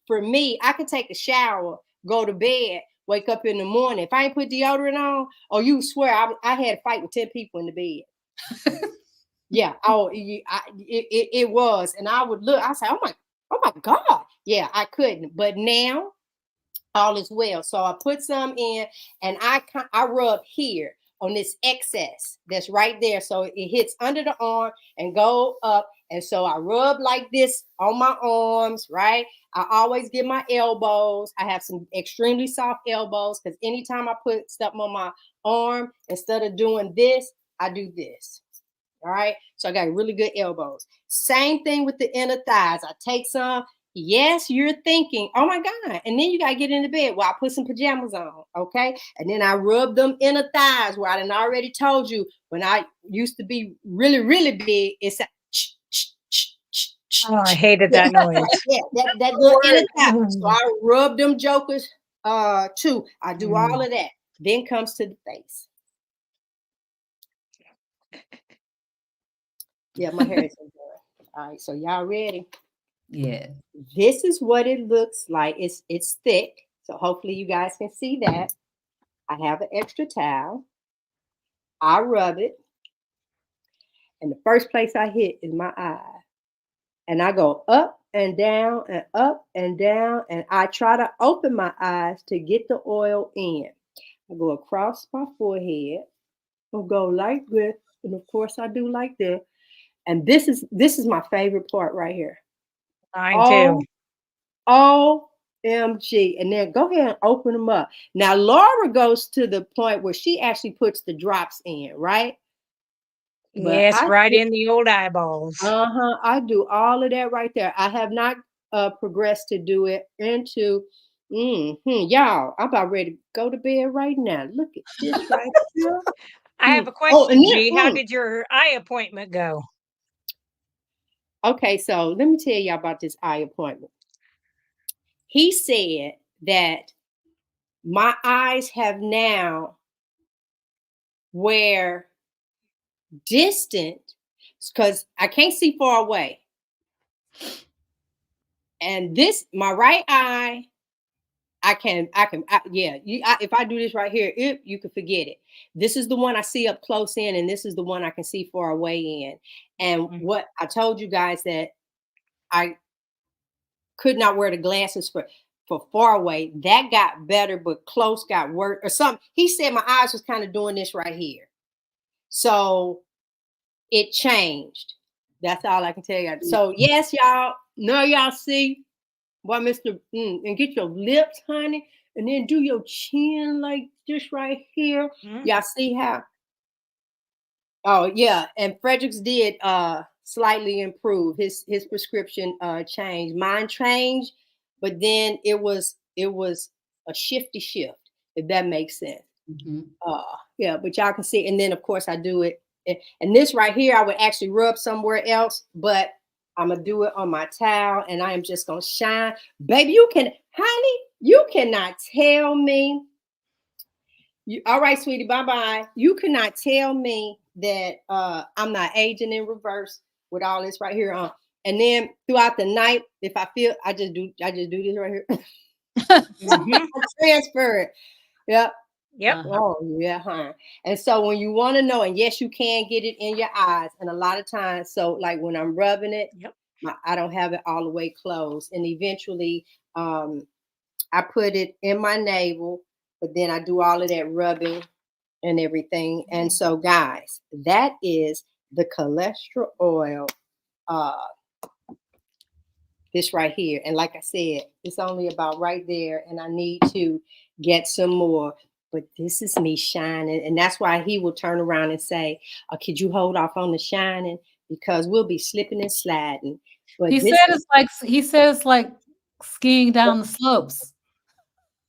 for me, I can take a shower, go to bed, wake up in the morning. If I ain't put deodorant on, oh, you swear I had a fight with 10 people in the bed. Yeah. Oh, it was. And I would look, I say, oh my God. Yeah, I couldn't. But now, all is well. So I put some in and I rub here on this excess that's right there. So it hits under the arm and go up. And so I rub like this on my arms, right? I always get my elbows. I have some extremely soft elbows because anytime I put stuff on my arm, instead of doing this, I do this. All right. So I got really good elbows. Same thing with the inner thighs. I take some. Yes, you're thinking, oh my God. And then you got to get into bed. Well, I put some pajamas on. Okay. And then I rub them inner thighs where I done already told you when I used to be really, really big. It's a oh, I hated that noise. Yeah, that little inner thigh. So I rub them jokers too. I do all of that. Then comes to the face. Yeah, my hair is so good. All right, so y'all ready? Yeah. This is what it looks like. It's thick, so hopefully you guys can see that. I have an extra towel. I rub it, and the first place I hit is my eye, and I go up and down and up and down, and I try to open my eyes to get the oil in. I go across my forehead. I'll go like this, and of course I do like this. And this is my favorite part right here. Mine too. OMG. And then go ahead and open them up. Now, Laura goes to the point where she actually puts the drops in, right? But yes, right in the old eyeballs. I do all of that right there. I have not progressed to do it into, y'all, I'm about ready to go to bed right now. Look at this right here. I have a question, G. How did your eye appointment go? Okay, so let me tell y'all about this eye appointment. He said that my eyes have now where distant, because I can't see far away. And this, my right eye, if I do this right here, you can forget it. This is the one I see up close in, and this is the one I can see far away in. And what I told you guys that I could not wear the glasses for far away. That got better, but close got worse or something. He said my eyes was kind of doing this right here. So it changed. That's all I can tell you. So yes, y'all, now y'all see what Mr. And get your lips, honey, and then do your chin like this right here. Y'all see how? Oh yeah, and Fredericks did slightly improve. His prescription changed. Mine changed, but then it was a shifty shift, if that makes sense. Yeah, but y'all can see, and then of course I do it. And this right here, I would actually rub somewhere else, but I'm gonna do it on my towel, and I am just gonna shine. Baby, honey, you cannot tell me. All right, sweetie, bye-bye. You cannot tell me that I'm not aging in reverse with all this right here on. And then throughout the night, if I feel, I just do this right here. I transfer it. Yep. Oh, yeah, huh? And so when you want to know, and yes, you can get it in your eyes, and a lot of times, so like when I'm rubbing it, I don't have it all the way closed. And eventually, I put it in my navel, but then I do all of that rubbing and everything. And so, guys, that is the cholesterol oil. Uh, this right here. And like I said, it's only about right there, and I need to get some more. But this is me shining. And that's why he will turn around and say, could you hold off on the shining? Because we'll be slipping and sliding. But He said it's like skiing down the slopes.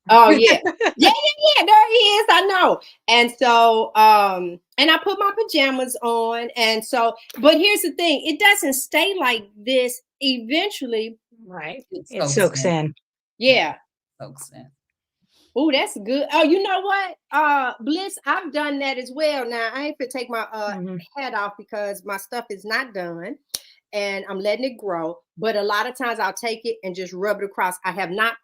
Oh yeah. Yeah, there he is. I know. And so and I put my pajamas on. And so, but here's the thing, it doesn't stay like this. Eventually, Right. It soaks in. yeah. Soaks in. Oh, that's good. Oh, you know what? Bliss, I've done that as well. Now I ain't gonna take my hat off because my stuff is not done and I'm letting it grow. But a lot of times I'll take it and just rub it across. I have not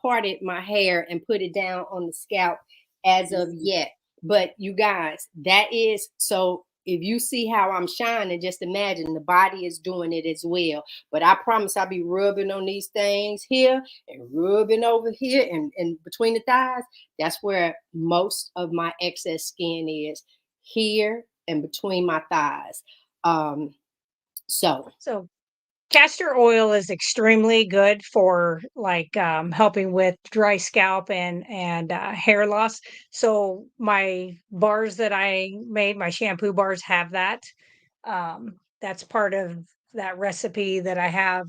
parted my hair and put it down on the scalp as of yet. But you guys, that is so. If you see how I'm shining, just imagine the body is doing it as well. But I promise I'll be rubbing on these things here and rubbing over here and between the thighs. That's where most of my excess skin is, here and between my thighs. So Castor oil is extremely good for like helping with dry scalp and hair loss. So my bars that I made, my shampoo bars have that. That's part of that recipe that I have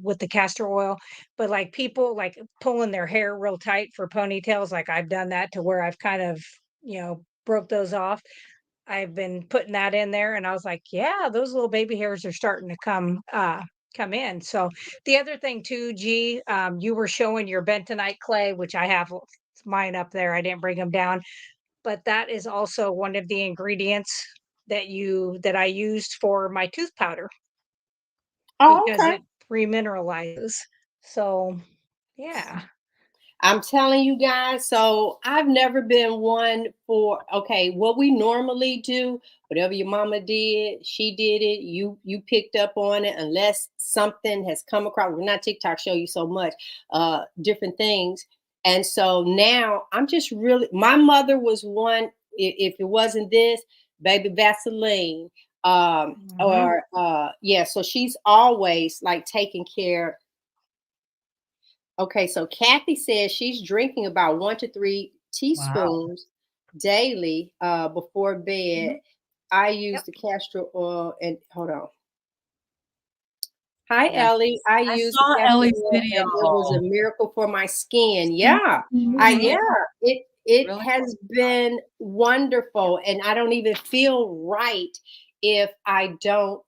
with the castor oil. But like people like pulling their hair real tight for ponytails, like I've done that to where I've kind of, broke those off. I've been putting that in there and I was like, yeah, those little baby hairs are starting to come in. So the other thing too, G, you were showing your bentonite clay, which I have mine up there. I didn't bring them down, but that is also one of the ingredients that I used for my tooth powder oh, because okay. it remineralizes. So yeah. I'm telling you guys, so I've never been one for, okay, what we normally do, whatever your mama did, she did it, you picked up on it, unless something has come across. We're not TikTok show you so much, different things. And so now I'm just really, my mother was one, if it wasn't this, baby Vaseline. Or yeah, so she's always like taking care. Okay, so Kathy says she's drinking about 1 to 3 teaspoons daily before bed. I use Yep. the castor oil and hold on. Hi, Yes. Ellie. I I use the saw castor Ellie's oil video. and it was a miracle for my skin. Yeah. Mhm. It Really? has been wonderful. And I don't even feel right if I don't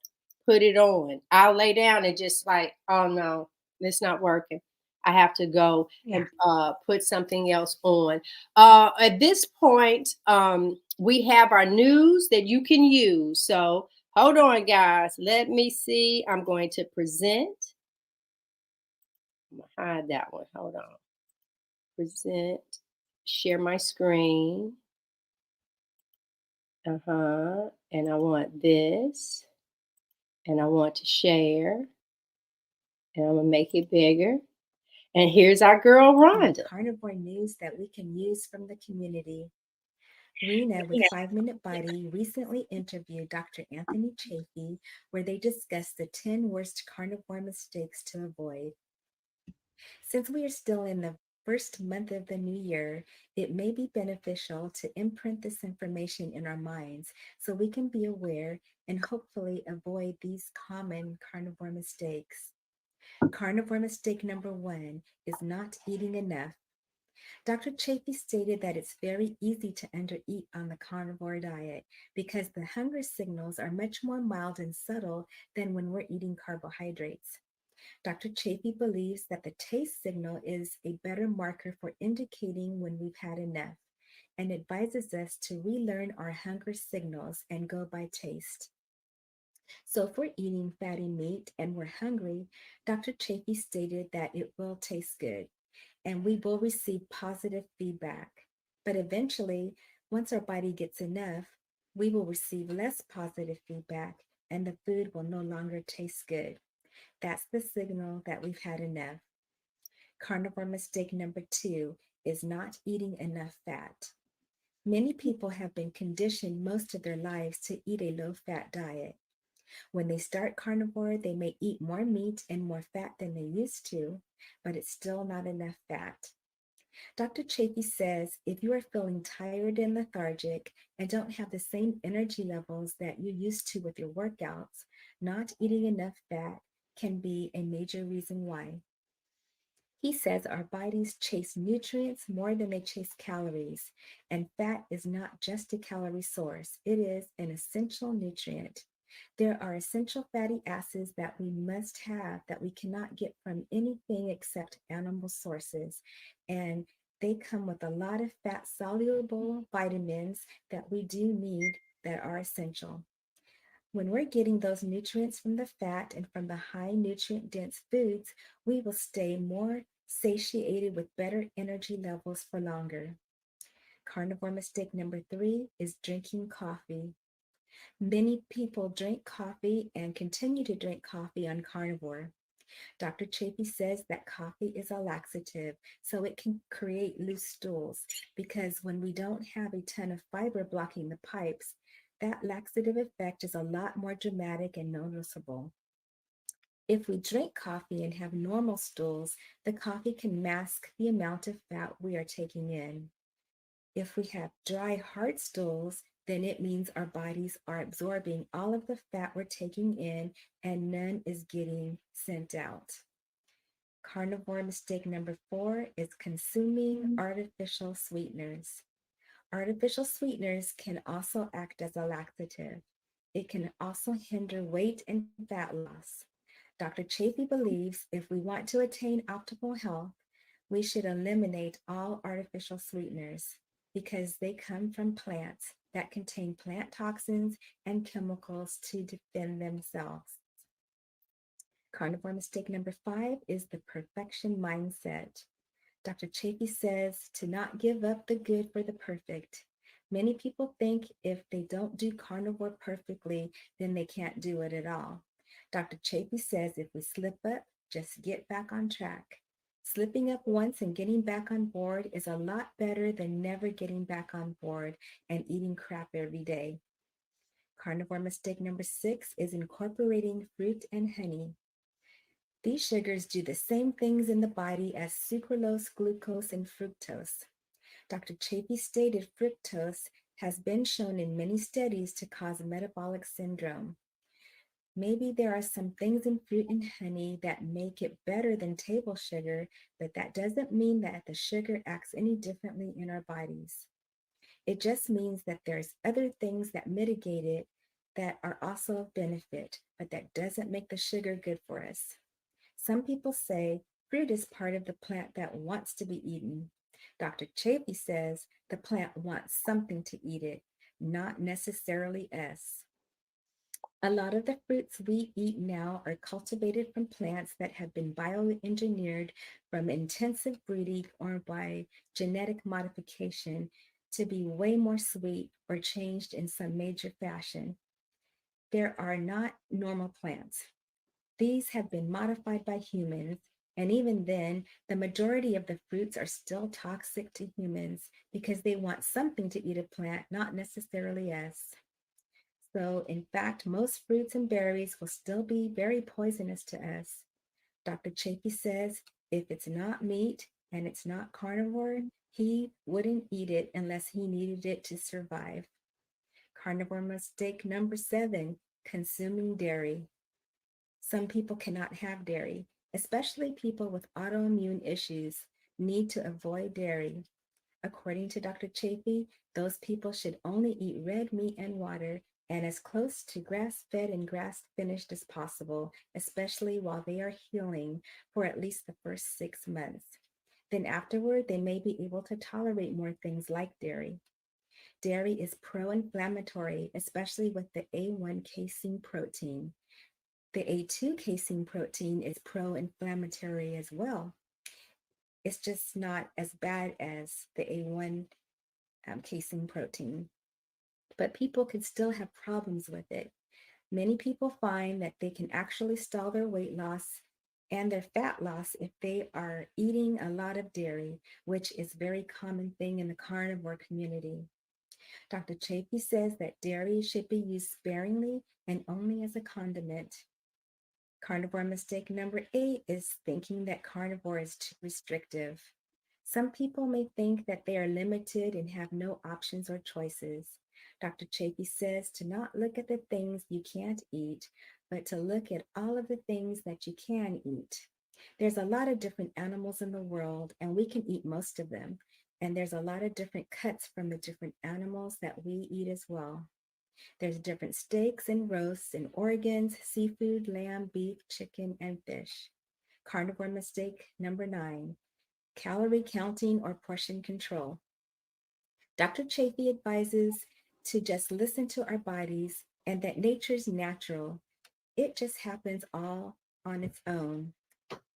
put it on. I'll lay down and just like, oh no, it's not working. I have to go Yeah. and put something else on. At this point, we have our news that you can use. So hold on, guys. Let me see. I'm going to present. I'm going to hide that one. Hold on. Present. Share my screen. And I want this. And I want to share. And I'm going to make it bigger. And here's our girl, Rhonda. Carnivore news that we can use from the community. Rena with 5 Minute Body recently interviewed Dr. Anthony Chafee, where they discussed the 10 worst carnivore mistakes to avoid. Since we are still in the first month of the new year, it may be beneficial to imprint this information in our minds so we can be aware and hopefully avoid these common carnivore mistakes. Carnivore mistake number 1 is not eating enough. Dr. Chafee stated that it's very easy to undereat on the carnivore diet because the hunger signals are much more mild and subtle than when we're eating carbohydrates. Dr. Chafee believes that the taste signal is a better marker for indicating when we've had enough and advises us to relearn our hunger signals and go by taste. So if we're eating fatty meat and we're hungry, Dr. Chafee stated that it will taste good and we will receive positive feedback. But eventually, once our body gets enough, we will receive less positive feedback and the food will no longer taste good. That's the signal that we've had enough. Carnivore mistake number 2 is not eating enough fat. Many people have been conditioned most of their lives to eat a low fat diet. When they start carnivore, they may eat more meat and more fat than they used to, but it's still not enough fat. Dr. Chafee says if you are feeling tired and lethargic and don't have the same energy levels that you used to with your workouts, not eating enough fat can be a major reason why. He says our bodies chase nutrients more than they chase calories, and fat is not just a calorie source, it is an essential nutrient. There are essential fatty acids that we must have that we cannot get from anything except animal sources, and they come with a lot of fat soluble vitamins that we do need that are essential. When we're getting those nutrients from the fat and from the high nutrient dense foods, we will stay more satiated with better energy levels for longer. Carnivore mistake number 3 is drinking coffee. Many people drink coffee and continue to drink coffee on carnivore. Dr. Chapey says that coffee is a laxative, so it can create loose stools because when we don't have a ton of fiber blocking the pipes, that laxative effect is a lot more dramatic and noticeable. If we drink coffee and have normal stools, the coffee can mask the amount of fat we are taking in. If we have dry, hard stools, then it means our bodies are absorbing all of the fat we're taking in and none is getting sent out. Carnivore mistake number 4 is consuming artificial sweeteners. Artificial sweeteners can also act as a laxative. It can also hinder weight and fat loss. Dr. Chafee believes if we want to attain optimal health, we should eliminate all artificial sweeteners because they come from plants that contain plant toxins and chemicals to defend themselves. Carnivore mistake number 5 is the perfection mindset. Dr. Chafee says to not give up the good for the perfect. Many people think if they don't do carnivore perfectly, then they can't do it at all. Dr. Chafee says if we slip up, just get back on track. Slipping up once and getting back on board is a lot better than never getting back on board and eating crap every day. Carnivore mistake number 6 is incorporating fruit and honey. These sugars do the same things in the body as sucralose, glucose, and fructose. Dr. Chafee stated fructose has been shown in many studies to cause metabolic syndrome. Maybe there are some things in fruit and honey that make it better than table sugar, but that doesn't mean that the sugar acts any differently in our bodies. It just means that there's other things that mitigate it that are also of benefit, but that doesn't make the sugar good for us. Some people say fruit is part of the plant that wants to be eaten. Dr. Chafee says the plant wants something to eat it, not necessarily us. A lot of the fruits we eat now are cultivated from plants that have been bioengineered from intensive breeding or by genetic modification to be way more sweet or changed in some major fashion. There are not normal plants. These have been modified by humans, and even then, the majority of the fruits are still toxic to humans because they want something to eat a plant, not necessarily us. So, in fact, most fruits and berries will still be very poisonous to us. Dr. Chafee says if it's not meat and it's not carnivore, he wouldn't eat it unless he needed it to survive. Carnivore mistake number 7, consuming dairy. Some people cannot have dairy, especially people with autoimmune issues need to avoid dairy. According to Dr. Chafee, those people should only eat red meat and water and as close to grass-fed and grass-finished as possible, especially while they are healing for at least the first 6 months. Then afterward, they may be able to tolerate more things like dairy. Dairy is pro-inflammatory, especially with the A1 casein protein. The A2 casein protein is pro-inflammatory as well. It's just not as bad as the A1 casein protein, but people can still have problems with it. Many people find that they can actually stall their weight loss and their fat loss if they are eating a lot of dairy, which is a very common thing in the carnivore community. Dr. Chapey says that dairy should be used sparingly and only as a condiment. Carnivore mistake number 8 is thinking that carnivore is too restrictive. Some people may think that they are limited and have no options or choices. Dr. Chapey says to not look at the things you can't eat, but to look at all of the things that you can eat. There's a lot of different animals in the world, and we can eat most of them. And there's a lot of different cuts from the different animals that we eat as well. There's different steaks and roasts and organs, seafood, lamb, beef, chicken, and fish. Carnivore mistake number 9, calorie counting or portion control. Dr. Chafee advises to just listen to our bodies and that nature's natural. It just happens all on its own.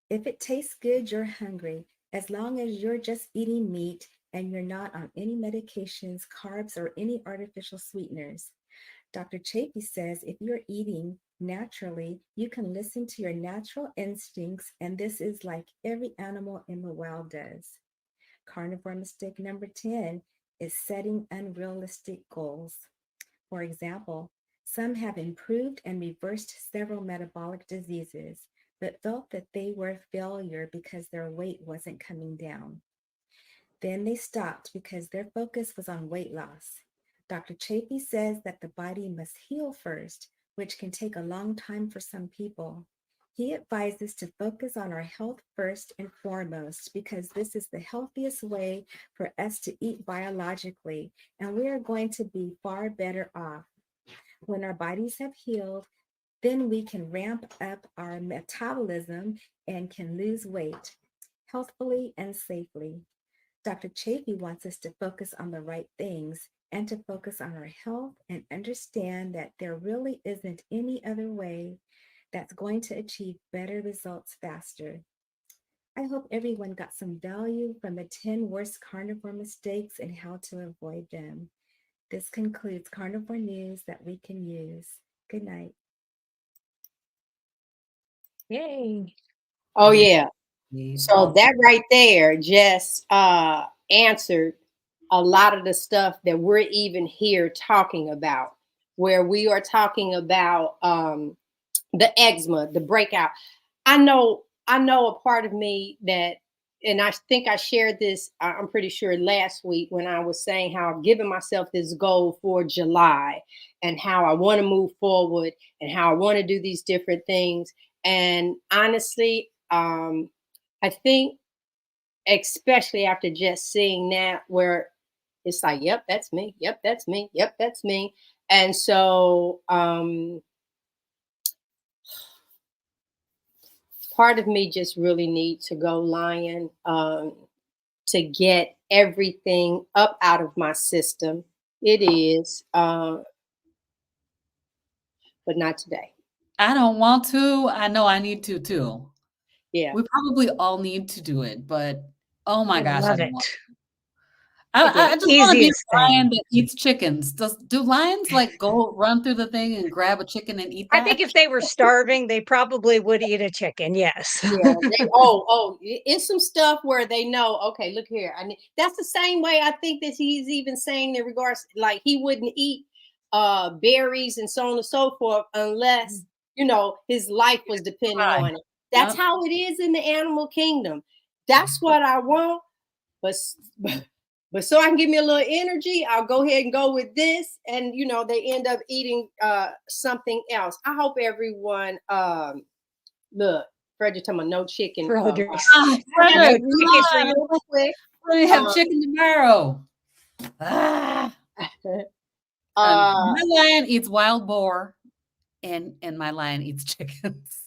If it tastes good, you're hungry. As long as you're just eating meat and you're not on any medications, carbs, or any artificial sweeteners. Dr. Chapey says if you're eating naturally, you can listen to your natural instincts, and this is like every animal in the wild does. Carnivore mistake number 10 is setting unrealistic goals. For example, some have improved and reversed several metabolic diseases, but felt that they were a failure because their weight wasn't coming down. Then they stopped because their focus was on weight loss. Dr. Chapey says that the body must heal first, which can take a long time for some people. He advises to focus on our health first and foremost because this is the healthiest way for us to eat biologically, and we are going to be far better off. When our bodies have healed, then we can ramp up our metabolism and can lose weight healthfully and safely. Dr. Chafee wants us to focus on the right things and to focus on our health and understand that there really isn't any other way that's going to achieve better results faster. I hope everyone got some value from the 10 worst carnivore mistakes and how to avoid them. This concludes carnivore news that we can use. Good night. Yay. Oh yeah. So Well, that right there just answered a lot of the stuff that we're even here talking about, where we are talking about the eczema, the breakout. I know a part of me that, and I think I shared this, I'm pretty sure last week when I was saying how I've given myself this goal for July and how I want to move forward and how I want to do these different things. And honestly, I think especially after just seeing that, where it's like, yep, that's me. Yep, that's me. Yep, that's me. And so part of me just really needs to go lion to get everything up out of my system. It is, but not today. I don't want to. I know I need to too. Yeah. We probably all need to do it, but oh my I gosh, I love don't it. want to. It I is. just want to be Easiest a lion thing. that eats chickens. Do lions like go run through the thing and grab a chicken and eat I that? think if they were starving, they probably would eat a chicken. Yes. Yeah, it's some stuff where they know, okay, look here. I mean, that's the same way I think that he's even saying in regards, like he wouldn't eat berries and so on and so forth unless, his life was depending Right. on it. That's Yep. how it is in the animal kingdom. That's what I want, but but so I can give me a little energy, I'll go ahead and go with this, and they end up eating something else. I hope everyone look, Fred, you're talking about no chicken. Brothers. Ah, I have No to Frederick, do come chicken this for on. you. real quick. We have Um, chicken tomorrow. Ah. uh, My lion eats wild boar, and my lion eats chickens.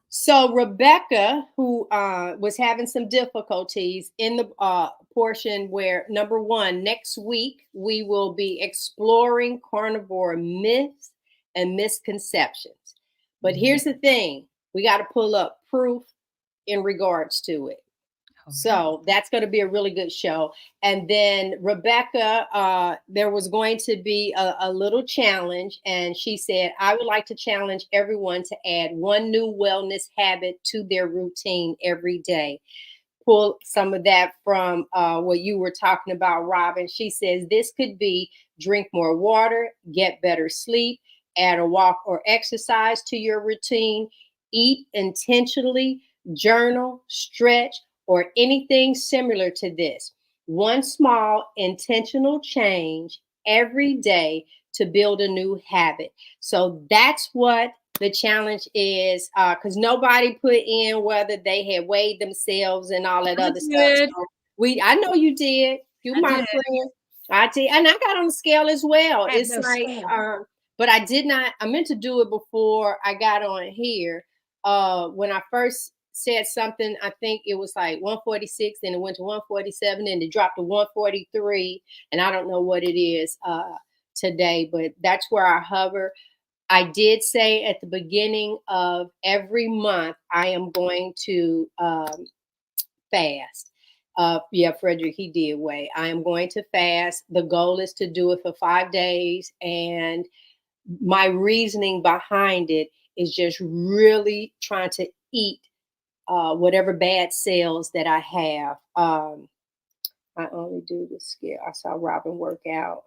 so Rebecca, who was having some difficulties in the portion where, number one, next week we will be exploring carnivore myths and misconceptions. But here's the thing: we got to pull up proof in regards to it. So that's going to be a really good show. And then Rebecca, there was going to be a little challenge. And she said, I would like to challenge everyone to add one new wellness habit to their routine every day. Pull some of that from what you were talking about, Robin. She says this could be drink more water, get better sleep, add a walk or exercise to your routine, eat intentionally, journal, stretch, or anything similar to this. One small intentional change every day to build a new habit. So that's what the challenge is, because nobody put in whether they had weighed themselves and all that I other stuff. did. So I know you did. You I my did. friend. I did, and I got on the scale as well. I have It's no like, scale. but I did not. I meant to do it before I got on here. When I first said something, I think it was like 146, and it went to 147, and it dropped to 143, and I don't know what it is today, but that's where I hover. I did say at the beginning of every month, I am going to fast. Yeah, Frederick, he did weigh. I am going to fast. The goal is to do it for 5 days. And my reasoning behind it is just really trying to eat whatever bad cells that I have. I only do the scale. I saw Robin work out.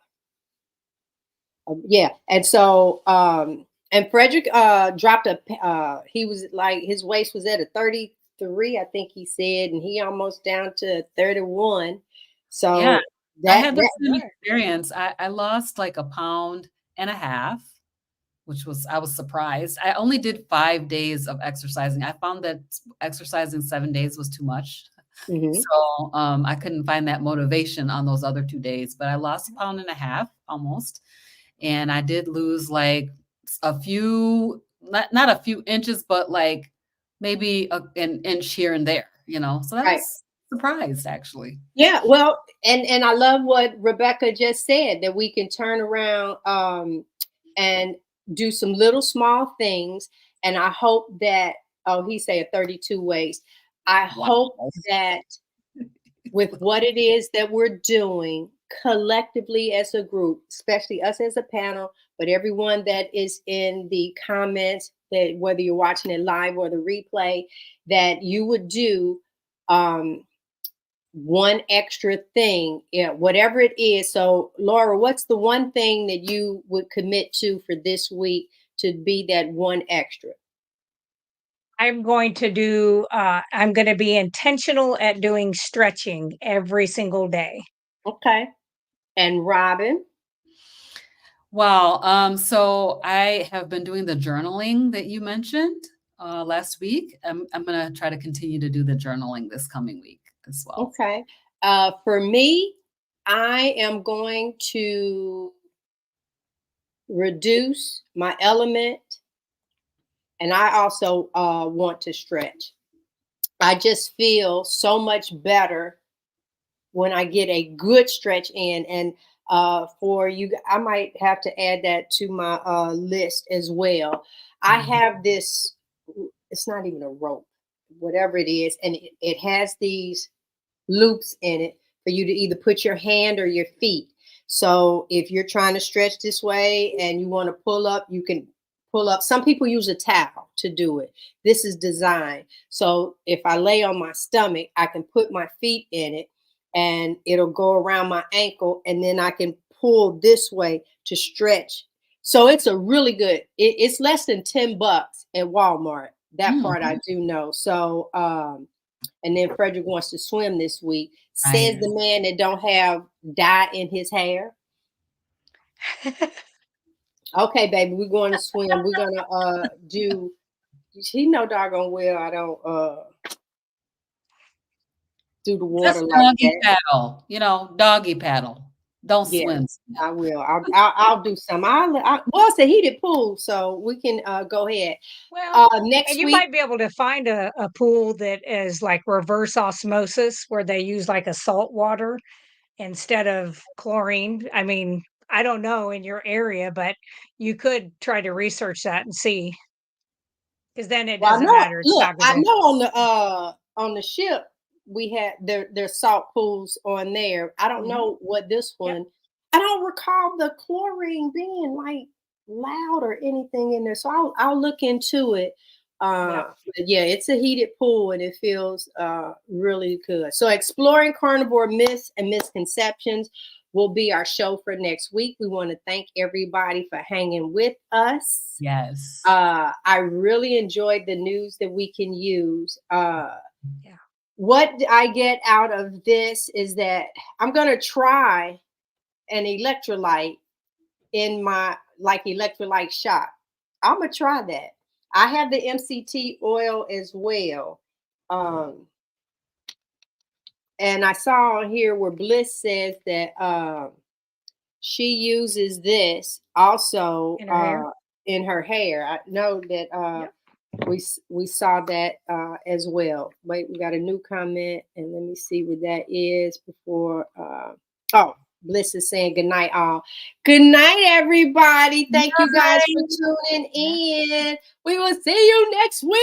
Yeah, and so and Frederick dropped he was like his waist was at a 33, I think he said, and he almost down to 31. So Yeah, I that had the same Lord. experience. I lost like a pound and a half, which was I was surprised. I only did 5 days of exercising. I found that exercising 7 days was too much. mhm, So, I couldn't find that motivation on those other 2 days, but I lost a pound and a half almost, and I did lose, like, a few not a few inches, but, like, maybe an inch here and there, you know? So that right. was surprised, actually. Yeah, well, and I love what Rebecca just said, that we can turn around and do some little small things. And I hope that, oh, he said 32 ways. I Wow. hope that with what it is that we're doing collectively as a group, especially us as a panel, but everyone that is in the comments, that whether you're watching it live or the replay, that you would do um, one extra thing, yeah, whatever it is. So, Laura, what's the one thing that you would commit to for this week to be that one extra? I'm going to be intentional at doing stretching every single day. Okay. And Robin? Wow, so I have been doing the journaling that you mentioned, last week. I'm gonna try to continue to do the journaling this coming week as well. Okay. For me, I am going to reduce my element, and I also want to stretch. I just feel so much better when I get a good stretch in. And for you, I might have to add that to my list as well. I Mhm. have this, it's not even a rope, whatever it is, and it has these loops in it for you to either put your hand or your feet. So if you're trying to stretch this way and you want to pull up, you can pull up. Some people use a towel to do it. This is designed. So if I lay on my stomach, I can put my feet in it and it'll go around my ankle, and then I can pull this way to stretch. So it's a really good, it's less than $10 at Walmart. That Mm, part I do know. So and then Frederick wants to swim this week. Says right. the man that don't have dye in his hair. Okay, baby, we're going to swim. We're gonna do. He know doggone well I don't do the water Just like doggy that. paddle, doggy paddle. Don't Yes, swim. I will. I'll do some. Well, it's a heated pool, so we can go ahead. Well, and Next you week. might be able to find a pool that is like reverse osmosis where they use like a salt water instead of chlorine. I mean, I don't know in your area, but you could try to research that and see, because then it Well, I doesn't know. matter. It's Look, not I gonna. know on the ship we had their salt pools on there. I don't know what this one. I don't recall the chlorine being like loud or anything in there. So I'll look into it. Yeah, it's a heated pool and it feels really good. So exploring carnivore myths and misconceptions will be our show for next week. We want to thank everybody for hanging with us. Yes. I really enjoyed the news that we can use. What I get out of this is that I'm going to try an electrolyte in my electrolyte shot. I'm going to try that. I have the MCT oil as well. And I saw here where Bliss says that she uses this also in her hair. I know that we saw that as well. Wait, we got a new comment, and let me see what that is before. Bliss is saying good night, all. Good night, everybody. Thank you guys for tuning in. We will see you next week.